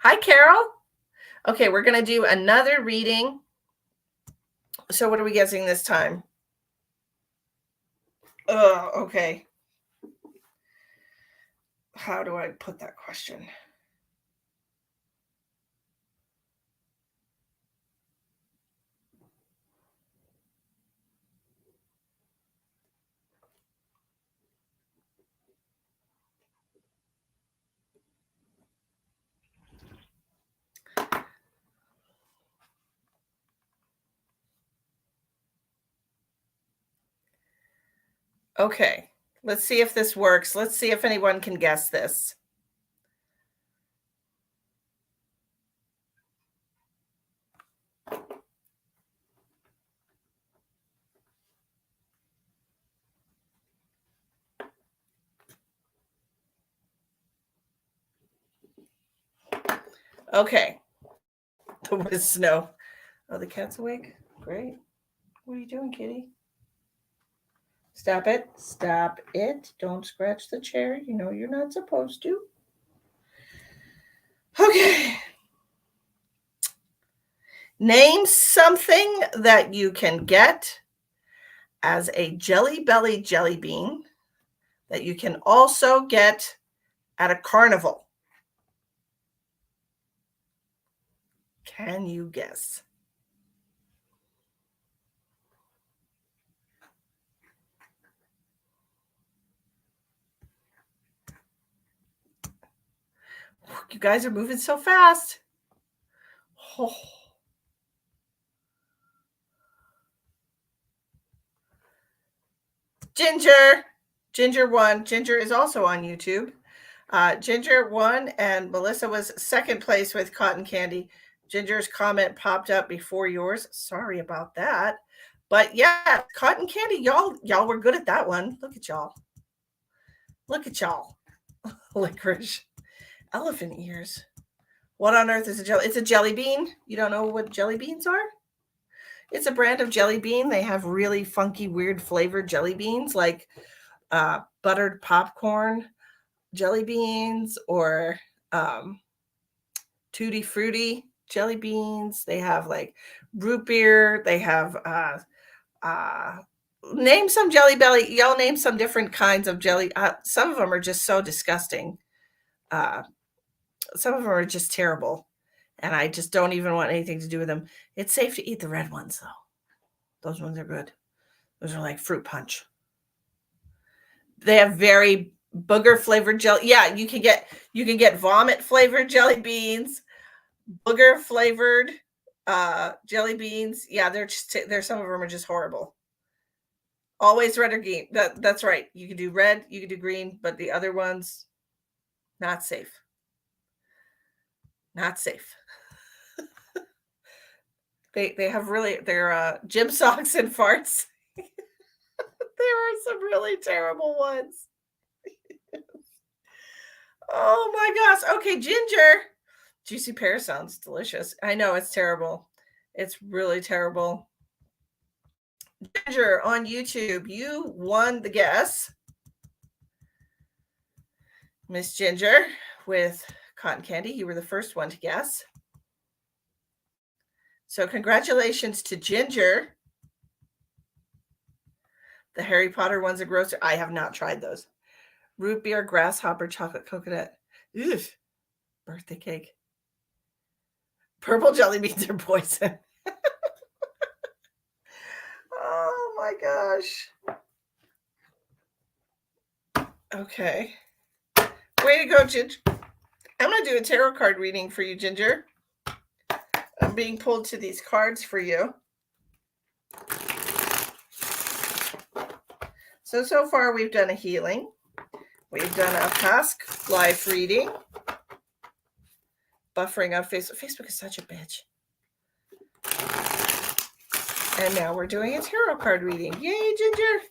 Hi, Carol. Okay, we're going to do another reading. So what are we guessing this time? Oh, okay. How do I put that question? Okay, let's see if this works. Let's see if anyone can guess this. Okay. What is snow? Oh, the cat's awake? Great. What are you doing, kitty? Stop it. Stop it. Don't scratch the chair. You know you're not supposed to. Okay. Name something that you can get as a Jelly Belly jelly bean that you can also get at a carnival. Can you guess? You guys are moving so fast. Oh. Ginger. Ginger won. Ginger is also on YouTube. Ginger won, and Melissa was second place with cotton candy. Ginger's comment popped up before yours. Sorry about that. But yeah, cotton candy, y'all were good at that one. Look at y'all. Look at y'all. Licorice. Elephant ears. What on earth is a jelly? It's a jelly bean. You don't know what jelly beans are? It's a brand of jelly bean. They have really funky, weird flavored jelly beans, like buttered popcorn jelly beans or tutti frutti jelly beans. They have like root beer. They have name some Jelly Belly. Y'all name some different kinds of jelly. Some of them are just so disgusting. Uh, some of them are just terrible, and I just don't even want anything to do with them. It's safe to eat the red ones though. Those ones are good. Those are like fruit punch. They have very booger flavored jelly. Yeah, you can get vomit flavored jelly beans, booger flavored jelly beans. Yeah, they're some of them are just horrible. Always red or green. That's right. You can do red, you can do green, but the other ones not safe. Not safe. They have really they're gym socks and farts. There are some really terrible ones. Oh my gosh. Okay, ginger. Juicy pear sounds delicious. I know it's terrible. It's really terrible. Ginger on YouTube, you won the guess. Miss Ginger with cotton candy. You were the first one to guess. So congratulations to Ginger. The Harry Potter ones are gross. I have not tried those. Root beer, grasshopper, chocolate coconut. Ugh. Birthday cake. Purple jelly beans are poison. Oh my gosh. Okay. Way to go, Ginger. I'm going to do a tarot card reading for you, Ginger. I'm being pulled to these cards for you. So far we've done a healing. We've done a past life reading. buffering on Facebook. Facebook is such a bitch. And now we're doing a tarot card reading. Yay, Ginger.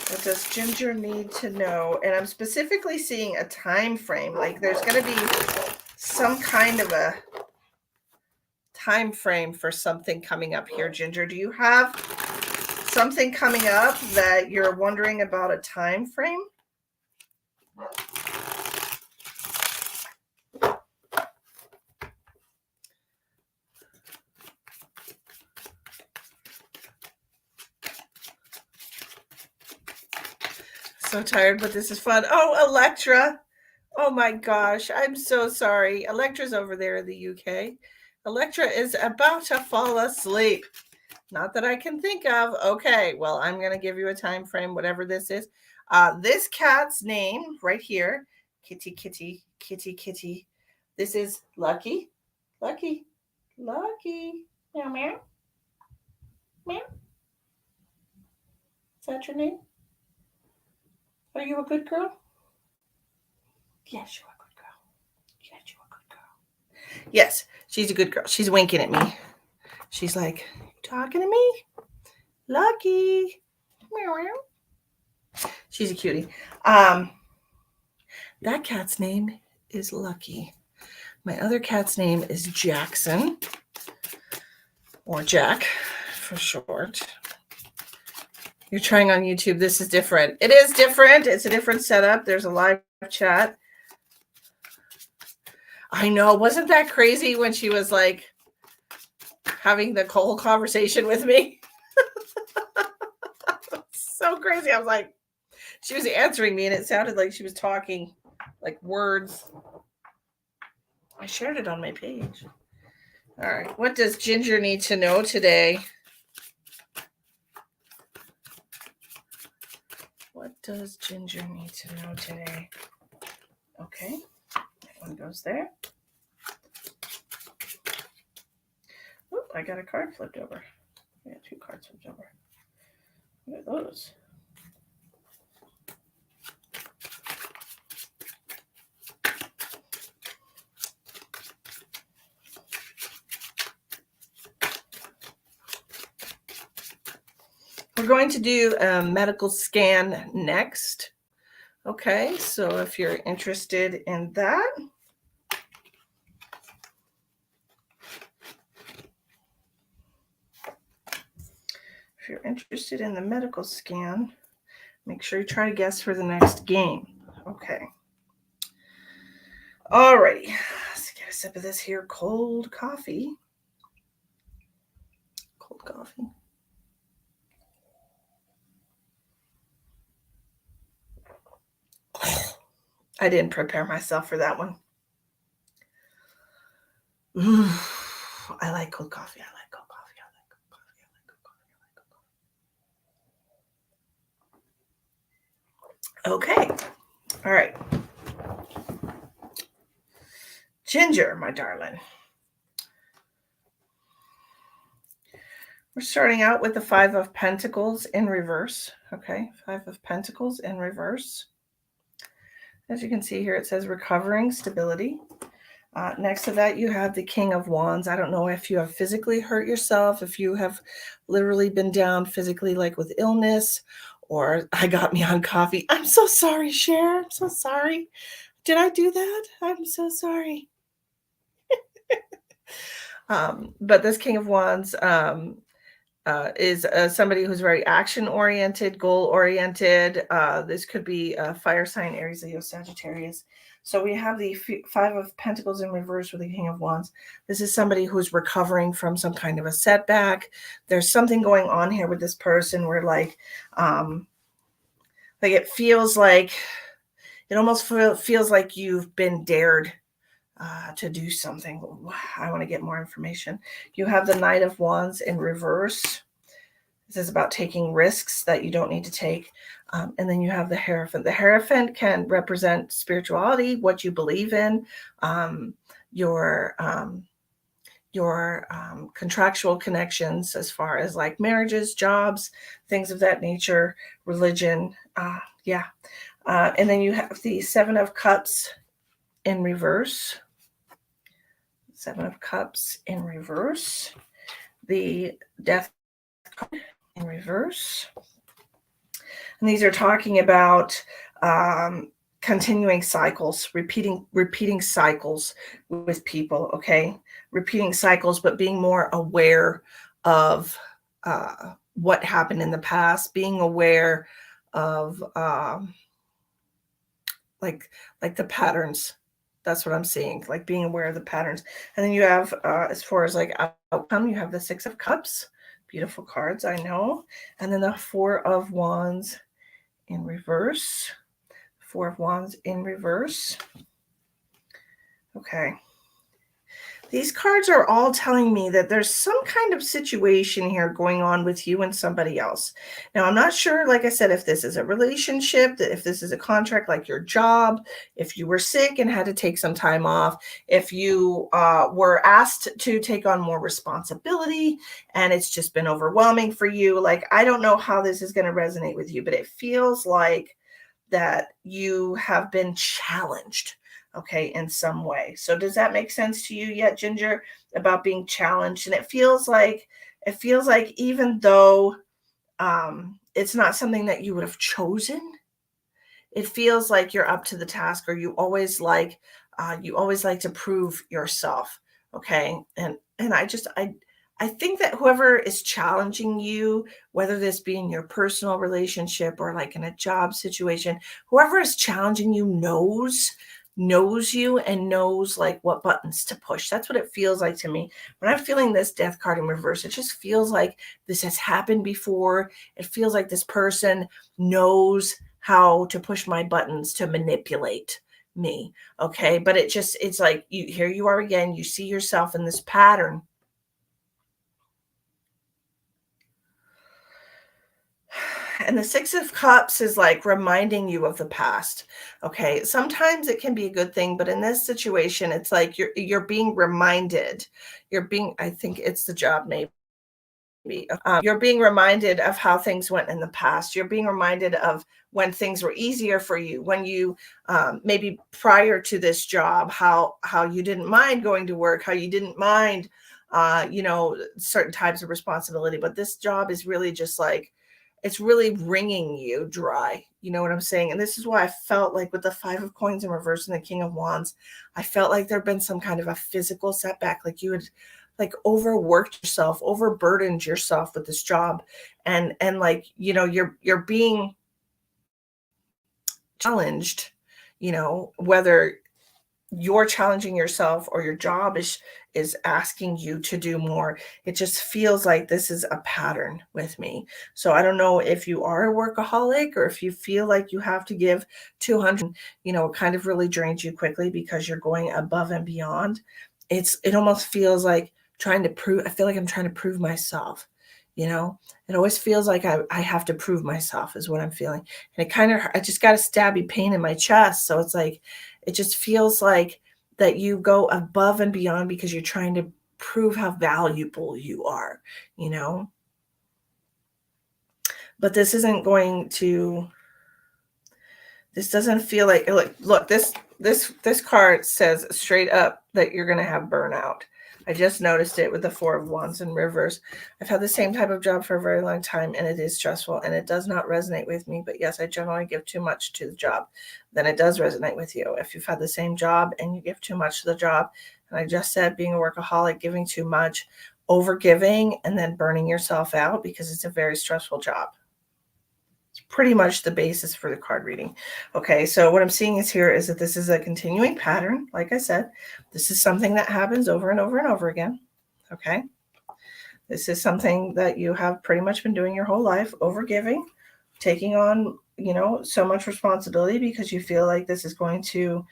What does Ginger need to know? And I'm specifically seeing a time frame. Like there's going to be some kind of a time frame for something coming up here, Ginger. Do you have something coming up that you're wondering about a time frame? So tired, but this is fun. Oh, Electra. Oh my gosh, I'm so sorry. Electra's over there in the UK. Electra is about to fall asleep. Not that I can think of. Okay, well, I'm going to give you a time frame, whatever this is. This cat's name right here, Kitty, Kitty, Kitty, Kitty. This is Lucky. Lucky. Lucky. Meow, meow. Meow. Is that your name? Are you a good girl? Yes, you're a good girl. Yes, you're a good girl. Yes, she's a good girl. She's winking at me. She's like, you talking to me? Lucky. Meow, meow. She's a cutie. That cat's name is Lucky. My other cat's name is Jackson, or Jack for short. You're trying on YouTube. This is different. It is different. It's a different setup. There's a live chat. I know. Wasn't that crazy when she was like having the whole conversation with me? So crazy. I was like, she was answering me and it sounded like she was talking like words. I shared it on my page. All right. What does Ginger need to know today? What does Ginger need to know today? Okay. That one goes there. Oh, I got a card flipped over. I got 2 cards flipped over. What are those? We're going to do a medical scan next. Okay, so if you're interested in that, if you're interested in the medical scan, make sure you try to guess for the next game. Okay. Alrighty, let's get a sip of this here cold coffee. Cold coffee. I didn't prepare myself for that one. I like cold coffee. I like cold coffee. I like cold coffee. I like cold coffee. I like cold coffee. Okay. All right. Ginger, my darling. We're starting out with the 5 of Pentacles in reverse. Okay. 5 of Pentacles in reverse. As you can see here, it says recovering stability. Next to that, you have the King of Wands. I don't know if you have physically hurt yourself, if you have literally been down physically, like with illness, or I got me on coffee. I'm so sorry, Cher. I'm so sorry. Did I do that? I'm so sorry. But this King of Wands is somebody who's very action-oriented, goal-oriented. This could be a fire sign, Aries, Leo, Sagittarius. So we have the 5 of Pentacles in reverse with the King of Wands. This is somebody who's recovering from some kind of a setback. There's something going on here with this person where like it feels like, it almost feels like you've been dared to do something. I want to get more information. You have the Knight of Wands in reverse. This is about taking risks that you don't need to take. And then you have the Hierophant. The Hierophant can represent spirituality, what you believe in, your contractual connections as far as like marriages, jobs, things of that nature, religion. And then you have the Seven of Cups in reverse. Seven of Cups in reverse. The Death card in reverse. And these are talking about continuing cycles, repeating cycles with people, okay? Repeating cycles, but being more aware of what happened in the past, being aware of like the patterns. That's what I'm seeing, like being aware of the patterns. And then you have, as far as like outcome, you have the Six of Cups. Beautiful cards, I know. And then the Four of Wands in reverse. Four of Wands in reverse. Okay. These cards are all telling me that there's some kind of situation here going on with you and somebody else. Now, I'm not sure, like I said, if this is a relationship, if this is a contract like your job, if you were sick and had to take some time off, if you were asked to take on more responsibility and it's just been overwhelming for you. Like, I don't know how this is going to resonate with you, but it feels like that you have been challenged, okay, in some way. So does that make sense to you yet, Ginger, about being challenged? And it feels like even though it's not something that you would have chosen, it feels like you're up to the task, or you always like to prove yourself, okay? And I think that whoever is challenging you, whether this be in your personal relationship or like in a job situation, whoever is challenging you knows you and knows like what buttons to push. That's what it feels like to me. When I'm feeling this Death card in reverse, it just feels like this has happened before. It feels like this person knows how to push my buttons to manipulate me. Okay. But it's like here you are again, you see yourself in this pattern. And the Six of Cups is like reminding you of the past. Okay. Sometimes it can be a good thing, but in this situation, it's like you're being reminded. I think it's the job, maybe. You're being reminded of how things went in the past. You're being reminded of when things were easier for you, when you maybe prior to this job, how you didn't mind going to work, how you didn't mind certain types of responsibility. But this job is really just like, it's really wringing you dry. You know what I'm saying? And this is why I felt like with the Five of Coins in reverse and the King of Wands, I felt like there'd been some kind of a physical setback, like you had like overworked yourself, overburdened yourself with this job. And like, you're being challenged, whether you're challenging yourself or your job is asking you to do more. It just feels like this is a pattern with me. So I don't know if you are a workaholic or if you feel like you have to give 200, it kind of really drains you quickly because you're going above and beyond. It almost feels like I feel like I'm trying to prove myself. It always feels like I have to prove myself is what I'm feeling. And I just got a stabby pain in my chest. So it's like, it just feels like that you go above and beyond because you're trying to prove how valuable you are, But this isn't going to, this doesn't feel like, look, this card says straight up that you're going to have burnout. I just noticed it with the Four of Wands in reverse. I've had the same type of job for a very long time, and it is stressful, and it does not resonate with me. But yes, I generally give too much to the job. Then it does resonate with you. If you've had the same job and you give too much to the job, and I just said being a workaholic, giving too much, overgiving, and then burning yourself out because it's a very stressful job. It's pretty much the basis for the card reading. Okay, so what I'm seeing is that this is a continuing pattern. Like I said, this is something that happens over and over and over again. Okay, this is something that you have pretty much been doing your whole life, overgiving, taking on, so much responsibility because you feel like this is going to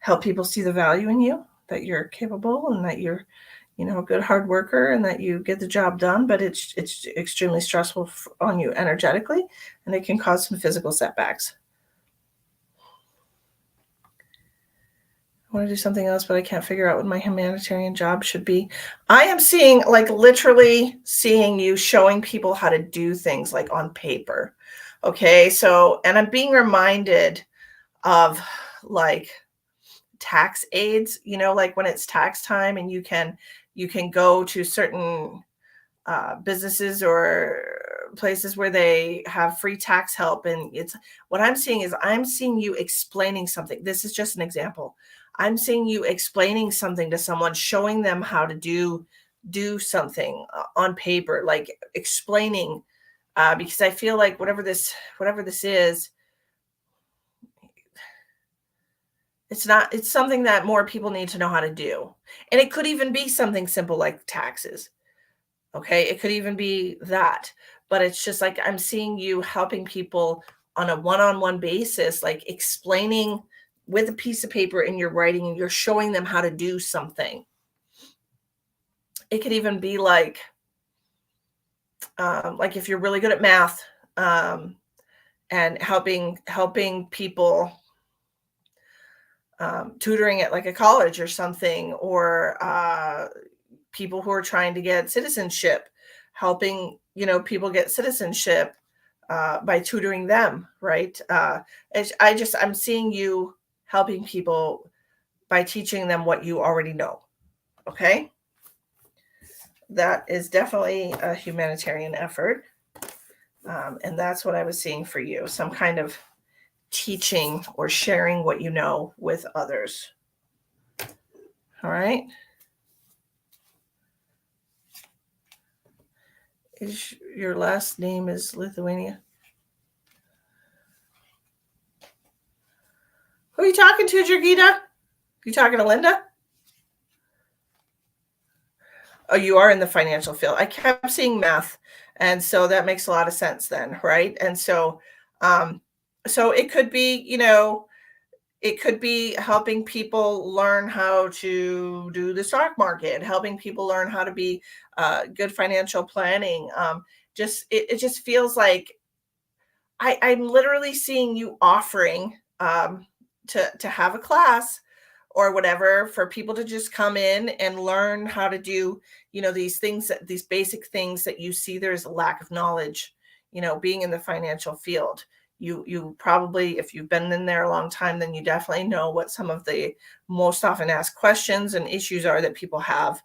help people see the value in you, that you're capable and that you're a good hard worker and that you get the job done, but it's extremely stressful on you energetically, and it can cause some physical setbacks. I want to do something else, but I can't figure out what my humanitarian job should be. I am literally seeing you showing people how to do things like on paper. Okay, so, and I'm being reminded of like tax aids, like when it's tax time and you can go to certain businesses or places where they have free tax help. And it's what I'm seeing is I'm seeing you explaining something. This is just an example. I'm seeing you explaining something to someone, showing them how to do something on paper, like explaining, because I feel like whatever this is, it's something that more people need to know how to do. And it could even be something simple like taxes. Okay, it could even be that. But it's just like I'm seeing you helping people on a one-on-one basis, like explaining with a piece of paper and you're writing and you're showing them how to do something. It could even be like if you're really good at math, um, and helping people, tutoring at like a college or something, or people who are trying to get citizenship, helping people get citizenship, by tutoring them, right? I'm seeing you helping people by teaching them what you already know. Okay, that is definitely a humanitarian effort, and that's what I was seeing for you, some kind of teaching or sharing what you know with others. All right. Is your last name is Lithuania? Who are you talking to, Jurgita? You talking to Linda? Oh, you are in the financial field. I kept seeing math, and so that makes a lot of sense then, right? And um, so it could be, it could be helping people learn how to do the stock market, helping people learn how to be good financial planning. It just feels like I'm literally seeing you offering, to have a class or whatever for people to just come in and learn how to do, these things, these basic things that you see there's a lack of knowledge, being in the financial field. You probably, if you've been in there a long time, then you definitely know what some of the most often asked questions and issues are that people have,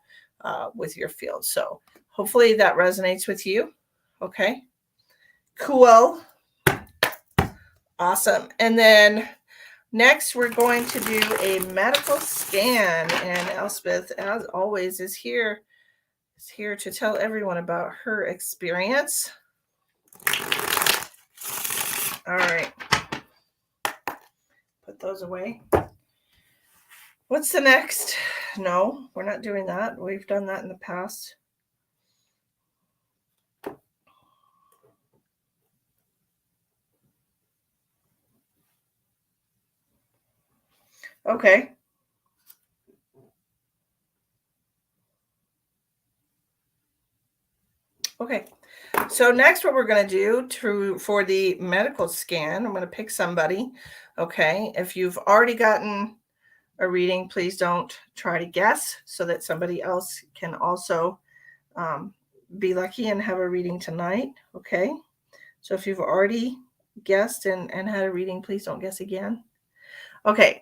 with your field. So hopefully that resonates with you. Okay, cool. Awesome. And then next, we're going to do a medical scan. And Elspeth, as always, is here to tell everyone about her experience. All right. Put those away. What's the next? No, we're not doing that. We've done that in the past. Okay. Okay. So next, what we're going to do for the medical scan, I'm going to pick somebody. Okay. If you've already gotten a reading, please don't try to guess, so that somebody else can also, um, be lucky and have a reading tonight. Okay. So if you've already guessed and had a reading, please don't guess again. Okay.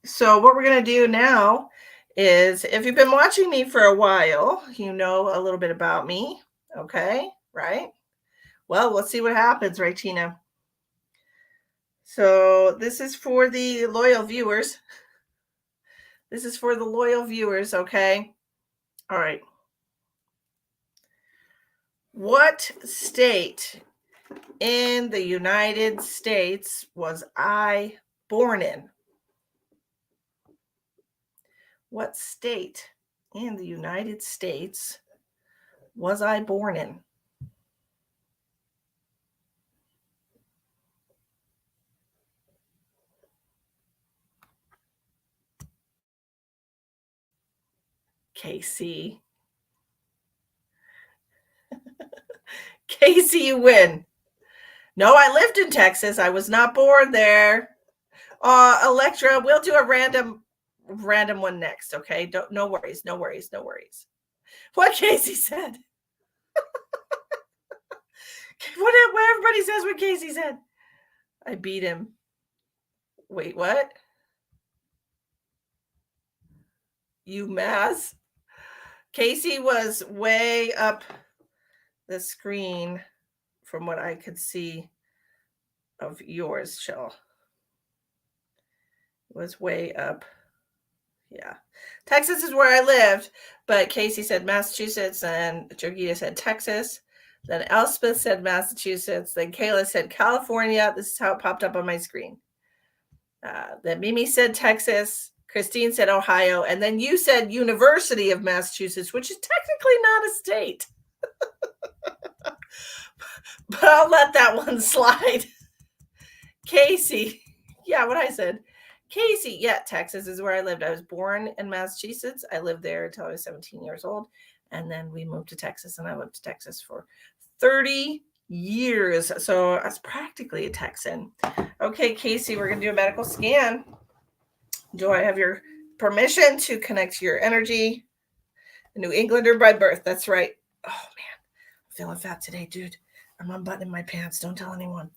So what we're going to do now is, if you've been watching me for a while, you know a little bit about me. Okay. Right. Well, let's see what happens, right, Tina? So this is for the loyal viewers. This is for the loyal viewers. Okay. All right. What state in the United States was I born in? What state in the United States was I born in? KC. KC, you win. No, I lived in Texas. I was not born there. Electra, we'll do a random one next, okay? Don't, no worries, no worries, no worries. What Casey said. What everybody says what Casey said. I beat him. Wait, what? UMass. Casey was way up the screen from what I could see of yours, Shell. It was way up. Yeah. Texas is where I lived, but Casey said Massachusetts and Jogita said Texas. Then Elspeth said Massachusetts. Then Kayla said California. This is how it popped up on my screen. Then Mimi said Texas. Christine said Ohio. And then you said University of Massachusetts, which is technically not a state. But I'll let that one slide. Casey. Yeah, what I said. Casey, yeah, Texas is where I lived. I was born in Massachusetts. I lived there until I was 17 years old. And then we moved to Texas, and I lived in Texas for 30 years. So I was practically a Texan. Okay, Casey, we're going to do a medical scan. Do I have your permission to connect to your energy? A New Englander by birth. That's right. Oh, man. I'm feeling fat today, dude. I'm unbuttoning my pants. Don't tell anyone.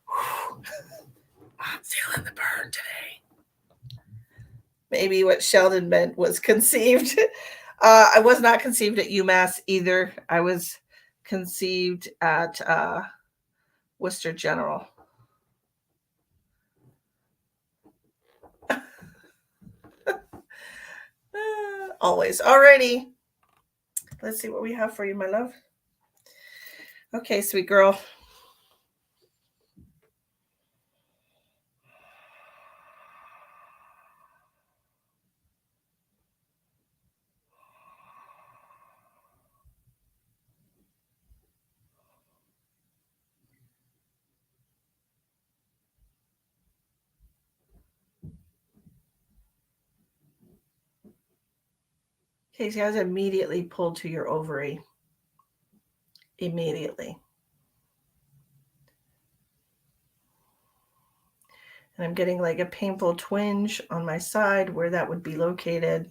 Whew. I'm feeling the burn today. Maybe what Sheldon meant was conceived. I was not conceived at UMass either. I was conceived at Worcester General. Always. Alrighty. Let's see what we have for you, my love. Okay, sweet girl. Casey, I was immediately pulled to your ovary. Immediately. And I'm getting like a painful twinge on my side where that would be located.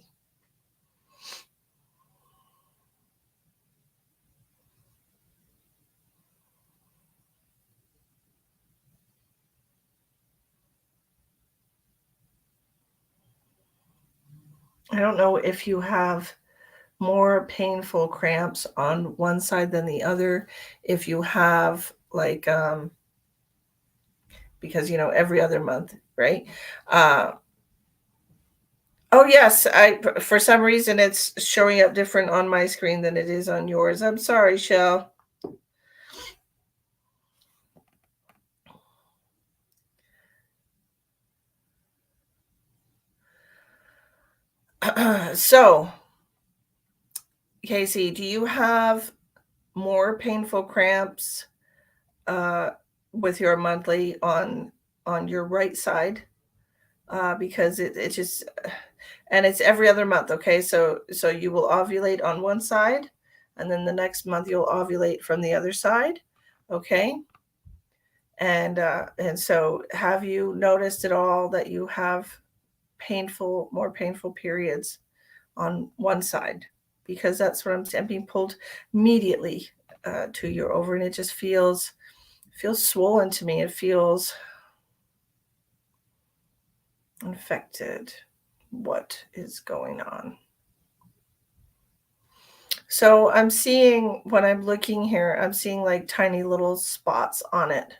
I don't know if you have more painful cramps on one side than the other. If you have like, because, you know, every other month, right? Oh yes, for some reason it's showing up different on my screen than it is on yours. I'm sorry, Shell. So, Casey, do you have more painful cramps with your monthly on your right side? Because it just, and it's every other month. Okay, so you will ovulate on one side, and then the next month you'll ovulate from the other side. Okay, and so have you noticed at all that you have more painful periods on one side? Because that's what I'm being pulled immediately to your ovary, and it just feels swollen to me. It feels infected. What is going on? So I'm seeing, when I'm looking here, I'm seeing like tiny little spots on it.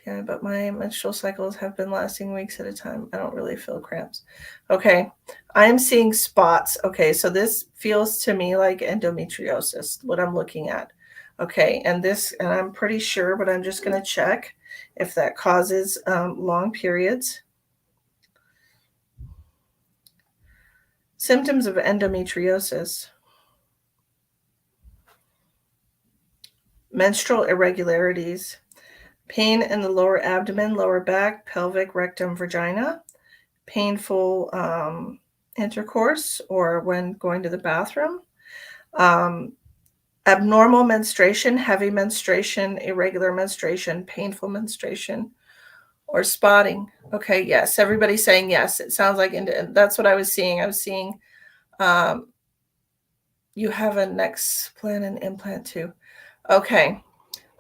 Yeah, but my menstrual cycles have been lasting weeks at a time. I don't really feel cramps. Okay, I'm seeing spots. Okay, so this feels to me like endometriosis, what I'm looking at. Okay, and I'm pretty sure, but I'm just going to check if that causes long periods. Symptoms of endometriosis: menstrual irregularities, pain in the lower abdomen, lower back, pelvic, rectum, vagina, painful intercourse or when going to the bathroom, abnormal menstruation, heavy menstruation, irregular menstruation, painful menstruation, or spotting. Okay, yes, everybody's saying yes. It sounds like, and that's what I was seeing. I was seeing you have a Nexplanon implant too. Okay.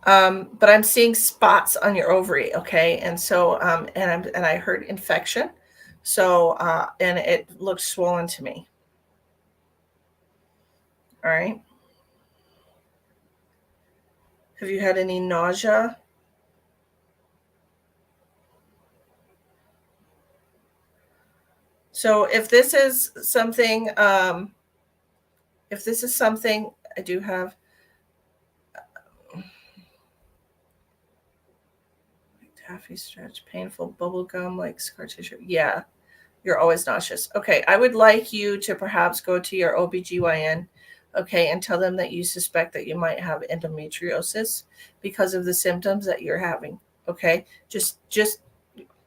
But I'm seeing spots on your ovary, okay? And so and I heard infection. So and it looks swollen to me. All right. Have you had any nausea? So if this is something I do have taffy stretch, painful bubble gum like scar tissue. Yeah, you're always nauseous. Okay, I would like you to perhaps go to your OBGYN, okay, and tell them that you suspect that you might have endometriosis because of the symptoms that you're having. Okay, just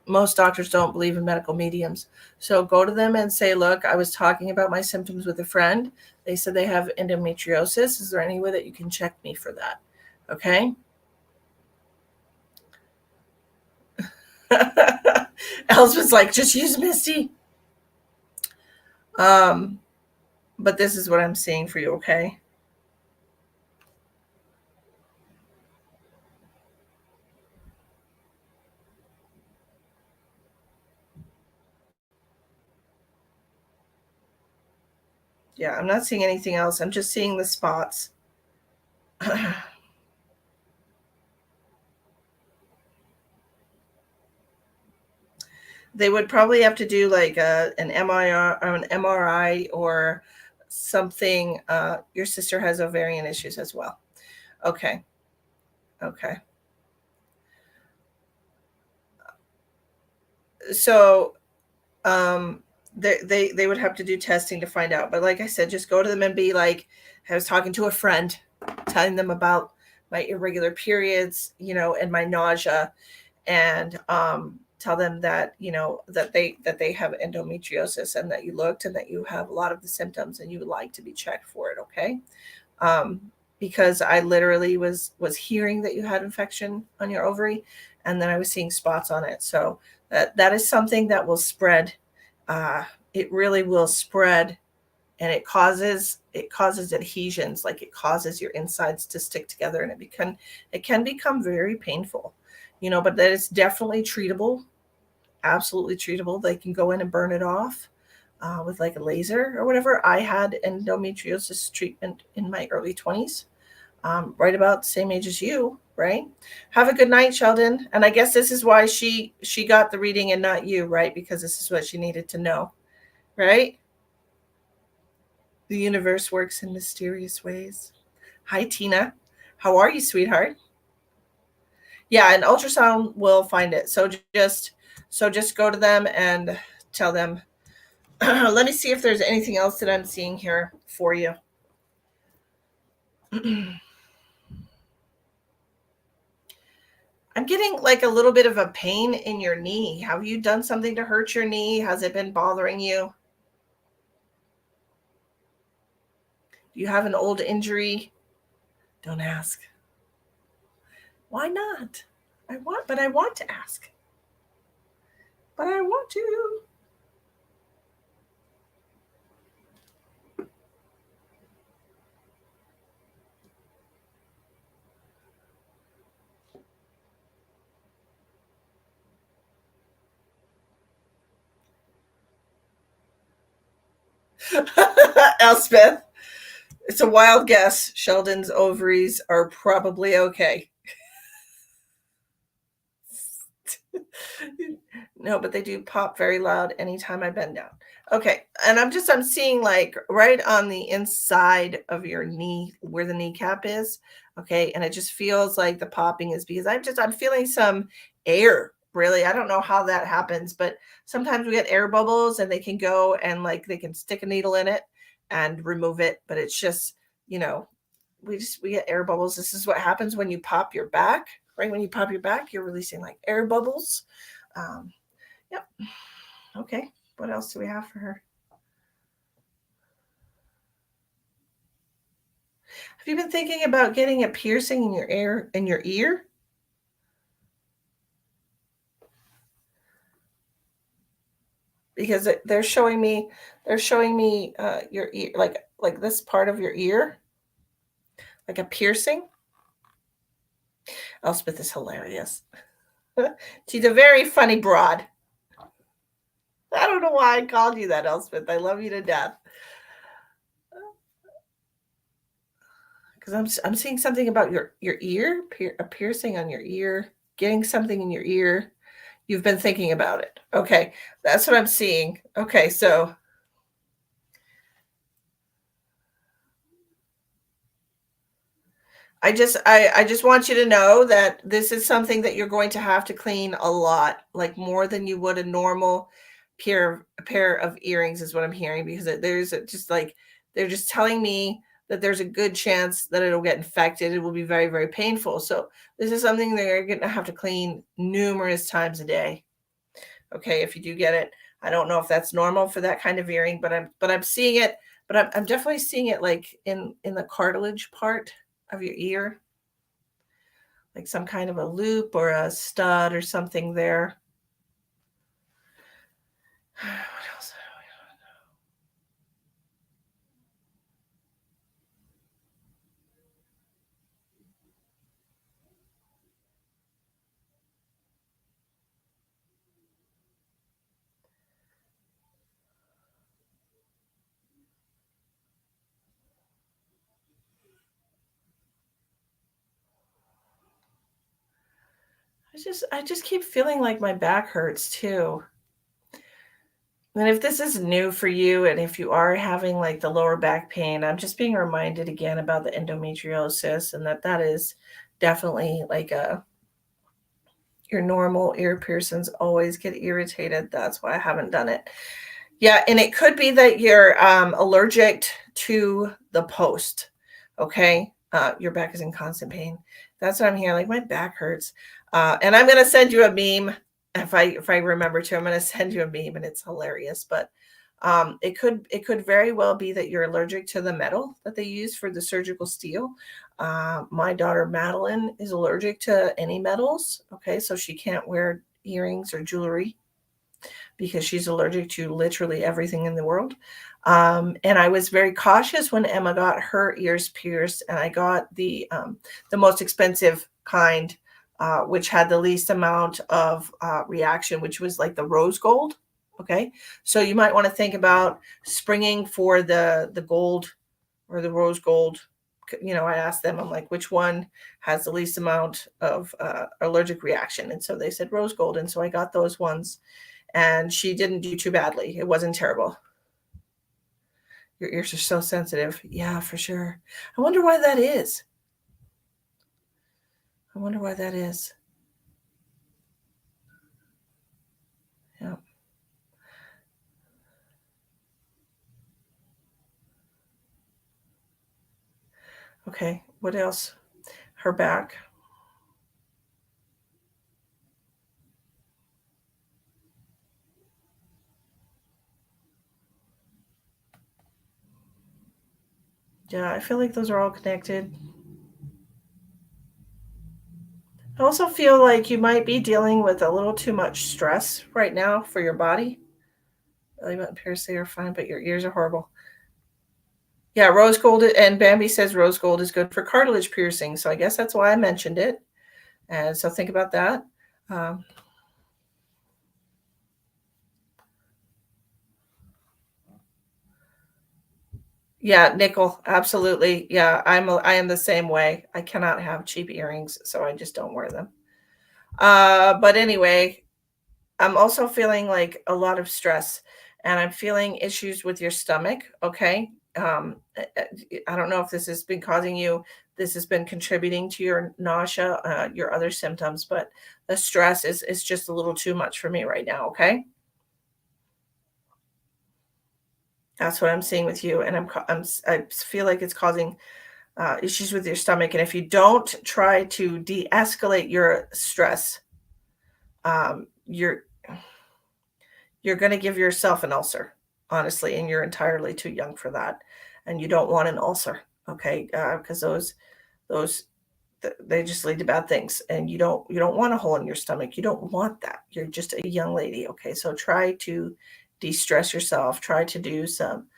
most doctors don't believe in medical mediums. So go to them and say, look, I was talking about my symptoms with a friend. They said they have endometriosis. Is there any way that you can check me for that? Okay. Elspeth's like, just use Misty. Um, but this is what I'm seeing for you, okay? Yeah, I'm not seeing anything else. I'm just seeing the spots. They would probably have to do like an MRI or an MRI or something. Your sister has ovarian issues as well. Okay. Okay. So um, they would have to do testing to find out. But like I said, just go to them and be like, I was talking to a friend, telling them about my irregular periods, and my nausea, and tell them that that they have endometriosis and that you looked and that you have a lot of the symptoms and you would like to be checked for it. Okay. um, because I literally was hearing that you had infection on your ovary, and then I was seeing spots on it. So that is something that will spread. It really will spread, and it causes adhesions, like it causes your insides to stick together, and it can become very painful. But that is definitely treatable, absolutely treatable. They can go in and burn it off with like a laser or whatever. I had endometriosis treatment in my early 20s, right about the same age as you, right? Have a good night, Sheldon. And I guess this is why she got the reading and not you, right? Because this is what she needed to know, right? The universe works in mysterious ways. Hi, Tina. How are you, sweetheart? Yeah, an ultrasound will find it. So just go to them and tell them. Let me see if there's anything else that I'm seeing here for you. I'm getting like a little bit of a pain in your knee. Have you done something to hurt your knee? Has it been bothering you? Do you have an old injury? Don't ask. Why not? I want to ask. But I want to. Elspeth, it's a wild guess. Sheldon's ovaries are probably okay. No, but they do pop very loud anytime I bend down. Okay, and I'm seeing like right on the inside of your knee where the kneecap is. Okay, and it just feels like the popping is because I'm feeling some air. Really, I don't know how that happens, but sometimes we get air bubbles and they can go and like they can stick a needle in it and remove it, but it's just, you know, we get air bubbles. This is what happens when you pop your back, right? When you pop your back, you're releasing like air bubbles. Um, yep. Okay. What else do we have for her? Have you been thinking about getting a piercing in your ear? Because they're showing me your ear, like this part of your ear, like a piercing. Elspeth is hilarious. She's a very funny broad. I don't know why I called you that, Elspeth. I love you to death. Because I'm seeing something about your ear, a piercing on your ear, getting something in your ear. You've been thinking about it. Okay, that's what I'm seeing. Okay, so I just want you to know that this is something that you're going to have to clean a lot, like more than you would a normal pair of earrings is what I'm hearing, because just like they're just telling me that there's a good chance that it'll get infected. It will be very, very painful. So this is something that you're going to have to clean numerous times a day. Okay, if you do get it. I don't know if that's normal for that kind of earring, but I'm seeing it, but I'm definitely seeing it like in the cartilage part of your ear, like some kind of a loop or a stud or something there. What else? I just keep feeling like my back hurts too. And if this is new for you, and if you are having like the lower back pain, I'm just being reminded again about the endometriosis, and that is definitely like a your normal ear piercings always get irritated. That's why I haven't done it. Yeah, and it could be that you're allergic to the post. Okay, your back is in constant pain. That's what I'm hearing. Like my back hurts, and I'm gonna send you a meme if I remember to. I'm gonna send you a meme, and it's hilarious. But it could very well be that you're allergic to the metal that they use for the surgical steel. My daughter Madeline is allergic to any metals. Okay, so she can't wear earrings or jewelry because she's allergic to literally everything in the world. And I was very cautious when Emma got her ears pierced, and I got the most expensive kind, which had the least amount of reaction, which was like the rose gold. Okay, so you might want to think about springing for the gold or the rose gold. I asked them, I'm like, which one has the least amount of allergic reaction? And so they said rose gold. And so I got those ones, and she didn't do too badly. It wasn't terrible. Your ears are so sensitive. Yeah, for sure. I wonder why that is. I wonder why that is. Yeah. Okay. What else? Her back. Yeah, I feel like those are all connected. I also feel like you might be dealing with a little too much stress right now for your body. Belly button piercing are fine, but your ears are horrible. Yeah, rose gold, and Bambi says rose gold is good for cartilage piercing. So I guess that's why I mentioned it. And so think about that. Um, yeah, nickel, absolutely. Yeah, I am the same way. I cannot have cheap earrings, so I just don't wear them. But anyway, I'm also feeling like a lot of stress, and I'm feeling issues with your stomach. Okay. I don't know if this has been causing you, this has been contributing to your nausea, your other symptoms, but the stress is just a little too much for me right now. Okay. That's what I'm seeing with you. And I feel like it's causing issues with your stomach. And if you don't try to de escalate your stress, um, you're you're going to give yourself an ulcer, honestly, and you're entirely too young for that, and you don't want an ulcer, okay? Because those they just lead to bad things, and you don't want a hole in your stomach. You don't want that. You're just a young lady, okay? So try to de-stress yourself. Try to do some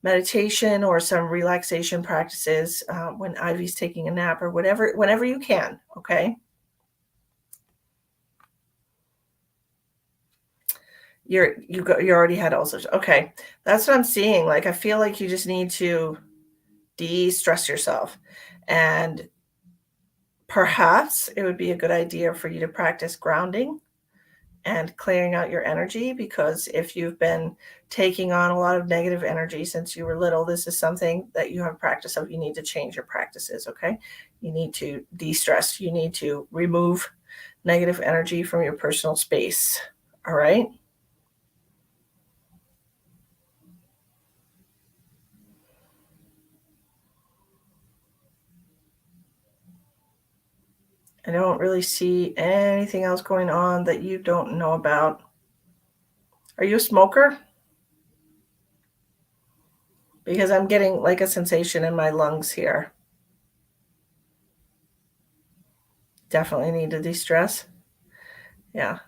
meditation or some relaxation practices when Ivy's taking a nap or whatever, whenever you can. Okay. You already had ulcers. Okay. That's what I'm seeing. Like, I feel like you just need to de-stress yourself. And perhaps it would be a good idea for you to practice grounding and clearing out your energy, because if you've been taking on a lot of negative energy since you were little, this is something that you have practice of. You need to change your practices. Okay. You need to de-stress. You need to remove negative energy from your personal space. All right. I don't really see anything else going on that you don't know about. Are you a smoker? Because I'm getting like a sensation in my lungs here. Definitely need to de-stress. Yeah.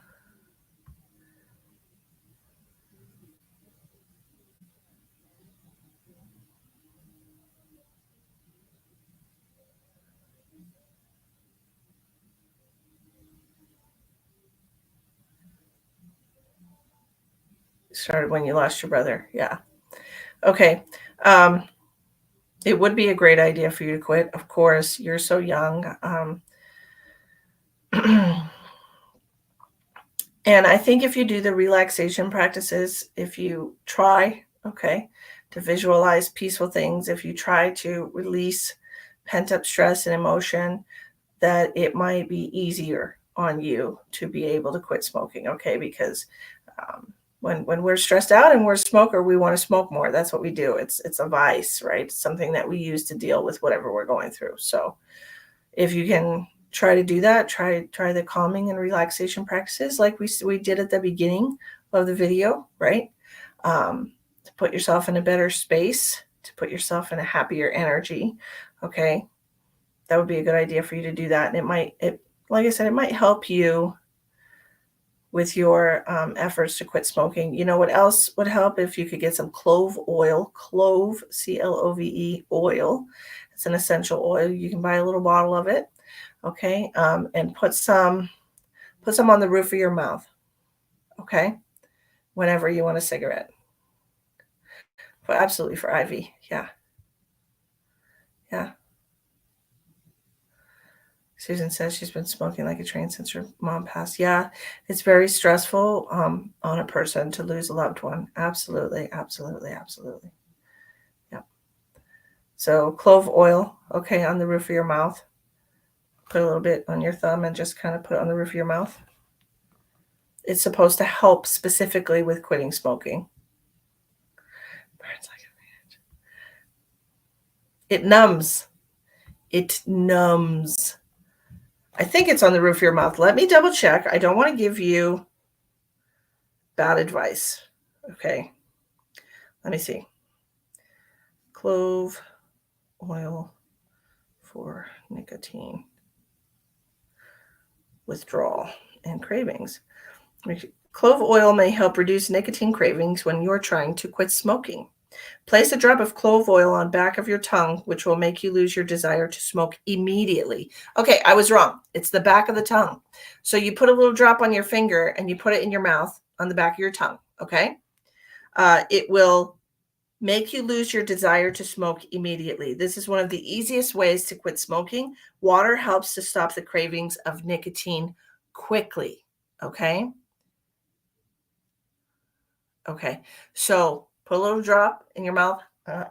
Started when you lost your brother. Yeah. Okay. Um, it would be a great idea for you to quit. Of course, you're so young. And I think if you do the relaxation practices, if you try, okay, to visualize peaceful things, if you try to release pent up stress and emotion, that it might be easier on you to be able to quit smoking, okay? Because when we're stressed out and we're a smoker, we want to smoke more. That's what we do. It's a vice, right? It's something that we use to deal with whatever we're going through. So if you can try to do that, try the calming and relaxation practices like we did at the beginning of the video, right? To put yourself in a better space, to put yourself in a happier energy, okay? That would be a good idea for you to do that. And like I said, it might help you with your efforts to quit smoking. You know what else would help? If you could get some clove oil, clove, CLOVE oil. It's an essential oil. You can buy a little bottle of it, okay, and put some on the roof of your mouth, okay, whenever you want a cigarette. But absolutely for Ivy, yeah, yeah. Susan says she's been smoking like a train since her mom passed. Yeah, it's very stressful on a person to lose a loved one. Absolutely, absolutely, absolutely. Yeah. So clove oil, okay, on the roof of your mouth. Put a little bit on your thumb and just kind of put it on the roof of your mouth. It's supposed to help specifically with quitting smoking. Burns like it numbs. It numbs. I think it's on the roof of your mouth. Let me double check. I don't want to give you bad advice. Okay. Let me see. Clove oil for nicotine withdrawal and cravings. Clove oil may help reduce nicotine cravings when you're trying to quit smoking. Place a drop of clove oil on back of your tongue, which will make you lose your desire to smoke immediately. Okay, I was wrong. It's the back of the tongue. So you put a little drop on your finger and you put it in your mouth on the back of your tongue, okay? It will make you lose your desire to smoke immediately. This is one of the easiest ways to quit smoking. Water helps to stop the cravings of nicotine quickly, okay? Okay, so put a little drop in your mouth,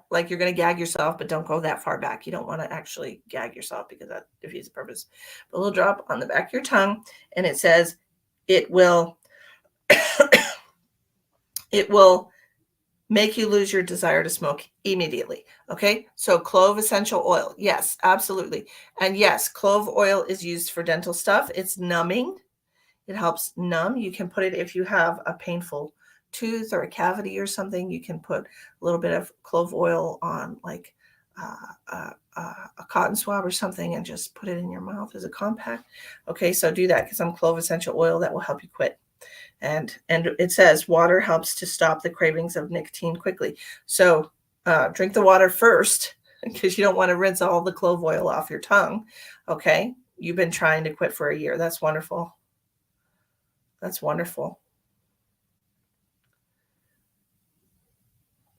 like you're going to gag yourself, but don't go that far back. You don't want to actually gag yourself because that defeats the purpose. Put a little drop on the back of your tongue, and it says it will it will make you lose your desire to smoke immediately. Okay, so clove essential oil, yes, absolutely, and yes, clove oil is used for dental stuff. It's numbing. It helps numb. You can put it if you have a painful tooth or a cavity or something. You can put a little bit of clove oil on like a cotton swab or something and just put it in your mouth as a compact. Okay, so do that. Get some clove essential oil that will help you quit. And it says water helps to stop the cravings of nicotine quickly. So Drink the water first because you don't want to rinse all the clove oil off your tongue. Okay. You've been trying to quit for a year. That's wonderful. That's wonderful.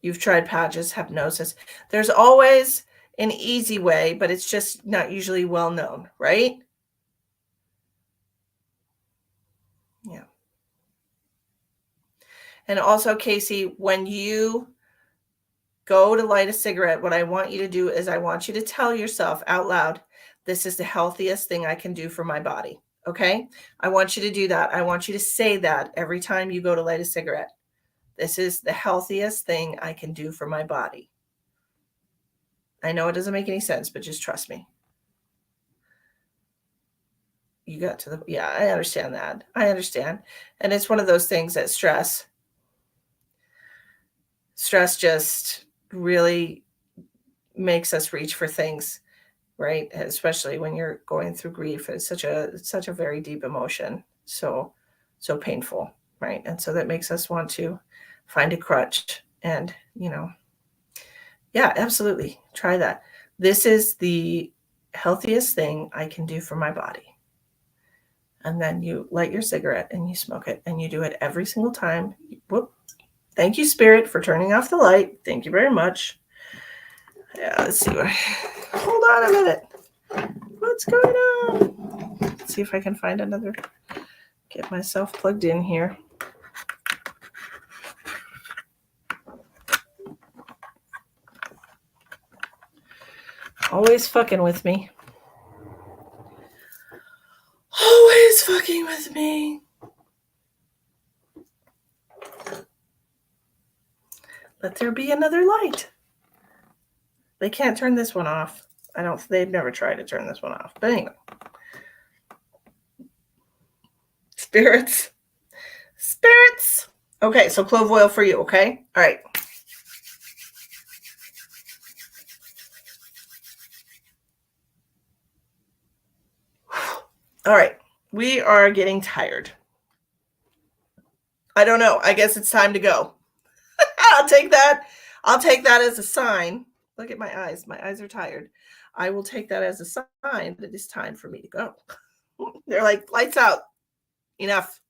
You've tried patches, hypnosis. There's always an easy way, but it's just not usually well known, right? Yeah. And also, Casey, when you go to light a cigarette, what I want you to do is I want you to tell yourself out loud, this is the healthiest thing I can do for my body. Okay. I want you to do that. I want you to say that every time you go to light a cigarette. This is the healthiest thing I can do for my body. I know it doesn't make any sense, but just trust me. You got to yeah, I understand that. I understand. And it's one of those things that stress just really makes us reach for things, right? Especially when you're going through grief. It's such a very deep emotion. So painful, right? And so that makes us want to find a crutch and, yeah, absolutely. Try that. This is the healthiest thing I can do for my body. And then you light your cigarette and you smoke it and you do it every single time. Whoop. Thank you, Spirit, for turning off the light. Thank you very much. Yeah, let's see. Hold on a minute. What's going on? Let's see if I can find another. Get myself plugged in here. Always fucking with me. Always fucking with me. Let there be another light. They can't turn this one off. They've never tried to turn this one off. But anyway. Spirits. Okay, so clove oil for you, okay? All right. All right. We are getting tired. I don't know. I guess it's time to go. I'll take that as a sign. Look at my eyes. My eyes are tired. I will take that as a sign that it is time for me to go. They're like, lights out. Enough.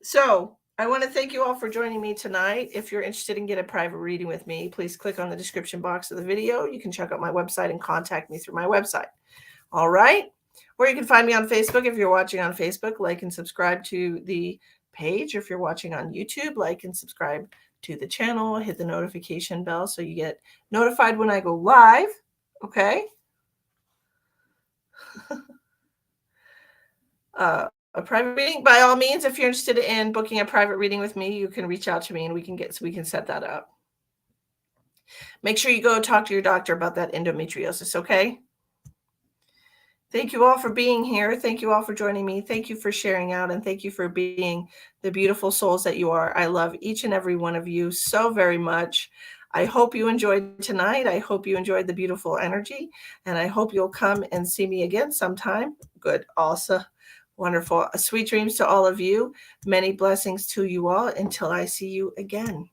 So I want to thank you all for joining me tonight. If you're interested in getting a private reading with me, please click on the description box of the video. You can check out my website and contact me through my website. All right. Or you can find me on Facebook. If you're watching on Facebook, like and subscribe to the page. If you're watching on YouTube, like and subscribe to the channel. Hit the notification bell so you get notified when I go live. Okay. A private reading, by all means, if you're interested in booking a private reading with me, you can reach out to me and we can set that up. Make sure you go talk to your doctor about that endometriosis, okay? Thank you all for being here. Thank you all for joining me. Thank you for sharing out, and thank you for being the beautiful souls that you are. I love each and every one of you so very much. I hope you enjoyed tonight. I hope you enjoyed the beautiful energy, and I hope you'll come and see me again sometime. Good. Also, wonderful. Sweet dreams to all of you. Many blessings to you all until I see you again.